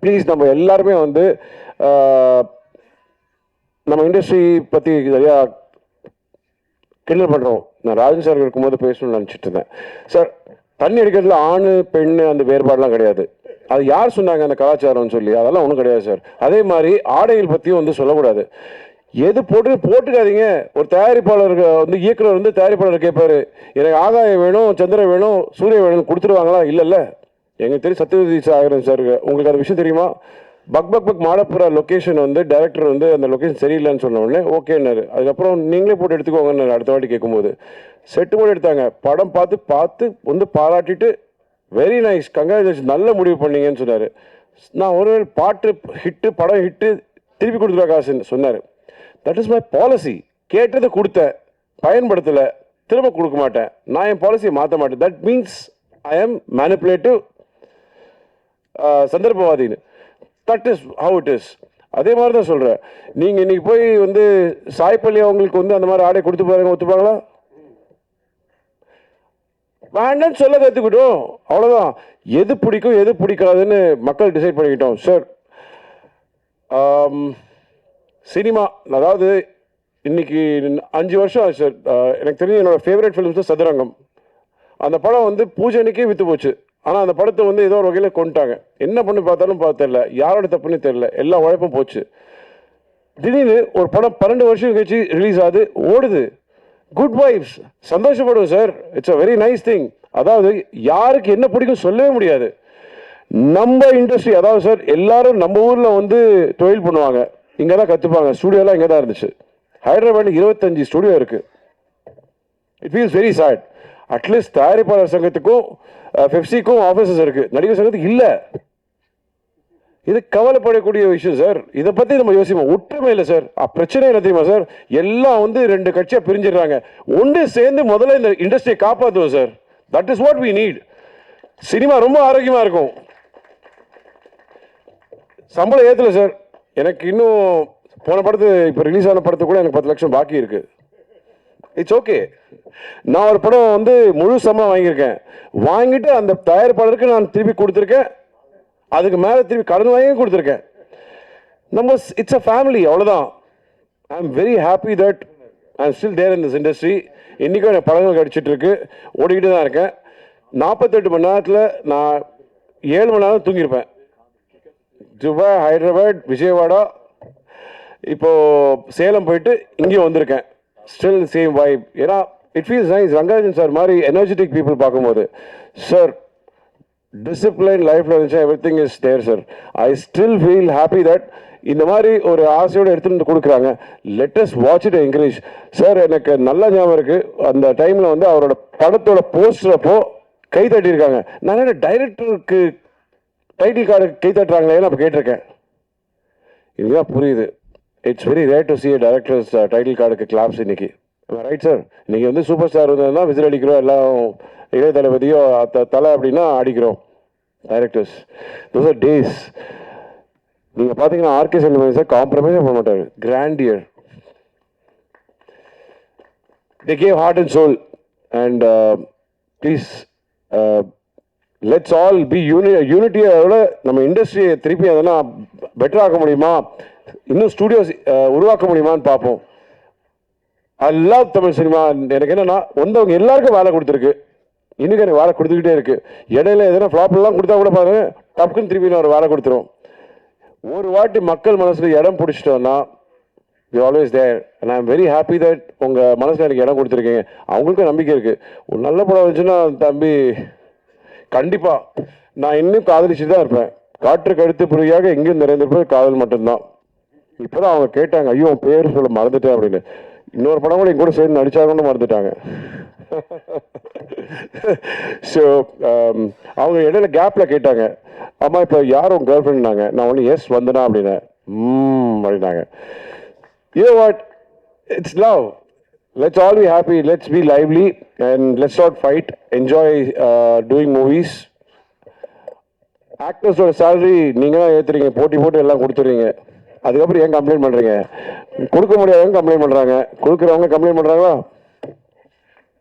Please, நம்ம எல்லாருமே வந்து நம்ம இண்டஸ்ட்ரி பற்றி நிறையா கிண்டல் பண்ணுறோம். நான் ராஜன் சார் இருக்கும்போது பேசணும்னு நினச்சிட்டு இருந்தேன். சார், தண்ணி அடிக்கிறதுல ஆண் பெண் அந்த வேறுபாடெலாம் கிடையாது. அது யார் சொன்னாங்க அந்த கலாச்சாரம்னு சொல்லி? அதெல்லாம் ஒன்றும் கிடையாது சார். அதே மாதிரி ஆடைகள் பற்றியும் வந்து சொல்லக்கூடாது. எது போட்டுக்காதீங்க. ஒரு தயாரிப்பாளருக்கு வந்து இயக்குனர் வந்து தயாரிப்பாளர் கேட்பாரு, எனக்கு ஆகாயம் வேணும், சந்திரன் வேணும், சூரியன் வேணும், கொடுத்துருவாங்களா? இல்லைல்ல. எங்களுக்கு தெரியும் சத்யவதி சாகரன் சார், உங்களுக்கு அந்த விஷயம் தெரியுமா? பக் பக் பக் மாடப்புற லொக்கேஷன் வந்து டைரக்டர் வந்து அந்த லொக்கேஷன் சரியில்லைன்னு சொன்ன உடனே ஓகேன்னாரு. அதுக்கப்புறம் நீங்களே போட்டு எடுத்துக்கோங்கன்னு அடுத்த வாட்டி கேட்கும்போது செட்டு போட்டு எடுத்தாங்க. படம் பார்த்து வந்து பாராட்டிட்டு வெரி நைஸ், கங்க்ராச்சுலேஷன், நல்ல முடிவு பண்ணீங்கன்னு சொன்னார். நான் ஒரு பாட்டு ஹிட்டு, படம் ஹிட்டு, திருப்பி கொடுத்துருவா காசுன்னு சொன்னார். That is my policy. கேட்டதை கொடுத்தேன், பயன்படுத்தலை, திரும்ப கொடுக்க மாட்டேன். நான் என் பாலிசியை மாற்ற மாட்டேன். That means I am manipulative, சந்தர்ப்பவாதின்னு. That is how it is. அதே மாதிரி தான் சொல்கிறேன். நீங்கள் இன்றைக்கி போய் வந்து சாய்பள்ளி அவங்களுக்கு வந்து அந்த மாதிரி ஆடை கொடுத்து பாருங்க, ஒத்துப்பாங்களா? வேண்டான்னு சொல்ல கற்றுக்கிட்டோம், அவ்வளோதான். எது பிடிக்கும் எது பிடிக்காதுன்னு மக்கள் டிசைட் பண்ணிக்கிட்டோம் சார். சினிமா அதாவது இன்னைக்கு 5 வருஷம் ஆச்சு சார். எனக்கு தெரிஞ்சு என்னோடய ஃபேவரட் ஃபிலிம்ஸ் சதுரங்கம். அந்த படம் வந்து பூஜைக்கே விற்று போச்சு. ஆனால் அந்த படத்தை வந்து ஏதோ ஒரு வகையில் கொண்டுட்டாங்க. என்ன பண்ணி பார்த்தாலும் தெரியல, யாரோட தப்புன்னு தெரியல, எல்லா உழைப்பும் போச்சு. திடீர்னு ஒரு படம் 12 வருஷம் கழிச்சு ரிலீஸ் ஆகுது, ஓடுது. குட் வைப்ஸ், சந்தோஷப்படுவோம் sir. It's a very nice thing. அதாவது யாருக்கு என்ன பிடிக்கும் சொல்லவே முடியாது. நம்ம இண்டஸ்ட்ரி, அதாவது சார் எல்லாரும் நம்ம ஊரில் வந்து தொழில் பண்ணுவாங்க, இங்கே தான் கற்றுப்பாங்க. ஸ்டுடியோலாம் இங்கே தான் இருந்துச்சு. ஹைதராபாத்தில் 25 ஸ்டுடியோ இருக்குது. It feels very sad. At least தயாரிப்பாளர் சங்கத்துக்கும் பெப்சிக்கும் ஆஃபீஸஸ் இருக்குது, நடிகர் சங்கத்துக்கு இல்லை. இது கவலைப்படக்கூடிய விஷயம் சார். இதை பற்றி நம்ம யோசிப்போம். ஒற்றுமை இல்லை சார். பிரச்சனை என்ன தெரியுமா சார்? எல்லாம் வந்து 2 கட்சியாக பிரிஞ்சிடறாங்க. ஒன்று சேர்ந்து முதல்ல இந்த இண்டஸ்ட்ரியை காப்பாற்றுவோம் sir. That is what we need. Cinema ரொம்ப ஆரோக்கியமாக இருக்கும். சம்பளம் ஏற்றலை சார். எனக்கு இன்னும் போன படத்து இப்போ ரிலீஸ் ஆன படத்து கூட எனக்கு 10 லட்சம் பாக்கி இருக்குது. It's okay. நான் ஒரு படம் வந்து முழு சம்பளம் வாங்கியிருக்கேன். வாங்கிட்டு அந்த தயாரிப்பாளருக்கு நான் திருப்பி கொடுத்துருக்கேன். அதுக்கு மேலே திருப்பி கடன் வாங்கி கொடுத்துருக்கேன். நம்ம இட்ஸ் அ ஃபேமிலி, அவ்வளோதான். I am very happy that I am still there in this industry. இன்றைக்கும் எனக்கு படங்கள் கிடச்சிட்டு இருக்கு, ஓடிக்கிட்டு தான் இருக்கேன். 48 மணி நேரத்தில் நான் 7 மணி நேரம் தூங்கியிருப்பேன். துபாய், ஹைதராபாத், விஜயவாடா, இப்போது சேலம் போயிட்டு இங்கேயும் வந்திருக்கேன். Still same vibe. ஏன்னா it feels nice. Rangarajan sir மாதிரி எனர்ஜெட்டிக் பீப்புள் பார்க்கும்போது சார் டிசிப்ளின் லைஃப்பில் இருந்துச்சு, everything is there sir. I still feel happy that இந்த மாதிரி ஒரு ஆசையோடு எடுத்துகிட்டு வந்து கொடுக்குறாங்க. Let's watch it, encourage sir. எனக்கு நல்ல ஞாபகம் இருக்குது, அந்த டைமில் வந்து அவரோட படத்தோட போஸ்டர் அப்போ கை தட்டியிருக்காங்க. நான் என்ன டைரக்டருக்கு டைட்டில் கார்டு கை தட்டுறாங்களேன்னு அப்போ கேட்டிருக்கேன். இதுதான் புரியுது. It's very rare to C directors title கார்டுக்கு கிளாப்ஸ் இன்னைக்கு. Right sir. இன்னைக்கு வந்து சூப்பர் ஸ்டார் வந்ததுன்னா விசில் அடிக்கிறோம், எல்லாம் இளைய தளபதியோ தலை அப்படின்னா அடிக்கிறோம். Directors those are days. நீங்கள் பார்த்தீங்கன்னா ஆர்கே செல்வமணி சார் காம்ப்ரமைஸே பண்ண மாட்டார். Grandeur. they gave heart and soul, and please let's all be unity. நம்ம இண்டஸ்ட்ரியை திருப்பி அதெல்லாம் பெட்டர் ஆக்க முடியுமா, இன்னும் ஸ்டூடியோஸ் உருவாக்க முடியுமான்னு பார்ப்போம். I love Tamil cinema. எனக்கு என்னன்னா வந்தவங்க எல்லாருக்கும் வேலை கொடுத்துருக்கு, இன்னைக்கு எனக்கு வேலை கொடுத்துக்கிட்டே இருக்கு. இடையில எதனா ஃப்ளாப்லாம் கொடுத்தா கூட பாருங்க, டப்புக்குன்னு திருப்பி நான் ஒரு வேலை கொடுத்துரும். ஒரு வாட்டி மக்கள் மனசுல இடம் பிடிச்சிட்டோம்னா you always there. And I am very happy that உங்கள் மனசில் எனக்கு இடம் கொடுத்துருக்கீங்க. அவங்களுக்கும் நம்பிக்கை இருக்குது. ஒரு நல்ல படம் வந்துச்சுன்னா தம்பி கண்டிப்பாக நான் இன்னும் காதலிச்சுட்டு தான் இருப்பேன். காற்று கழுத்து புரியாக எங்கேயும் நிறைந்திருப்பது காதல் மட்டும்தான். இப்போ தான் அவங்க கேட்டாங்க, ஐயோ உன் பேர் சொல்ல மறந்துட்டேன் அப்படின்னு. இன்னொரு படம் கூட எங்க கூட சேர்ந்து நடிச்சாங்கன்னு மறந்துட்டாங்க. ஸோ அவங்க இடையில கேப்பில் கேட்டாங்க, ஆமாம் இப்போ யார் உங்கள் கேர்ள் ஃப்ரெண்ட்னாங்க. நான் ஒன்று எஸ் வந்தனா அப்படின்னேன். அப்படின்னாங்க. You know what? It's love. Let's all be happy. Let's be lively and let's not fight. Enjoy doing movies. ஆக்டர்ஸோட சேலரி நீங்கள் தான் ஏற்றுறீங்க, போட்டு எல்லாம் கொடுத்துறீங்க. அதுக்கப்புறம் ஏன் கம்ப்ளைண்ட் பண்ணுறீங்க? கொடுக்க முடியாதவங்க கம்ப்ளைண்ட் பண்ணுறாங்க, கொடுக்குறவங்க கம்ப்ளைண்ட் பண்ணுறாங்களா?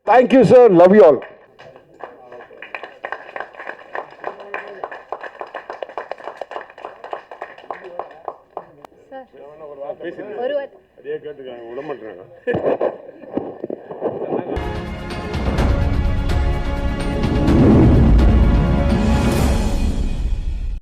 Thank you sir. Love you all. ஒரு அதே கேட்டுக்காங்க, விட மாட்டேறாங்க.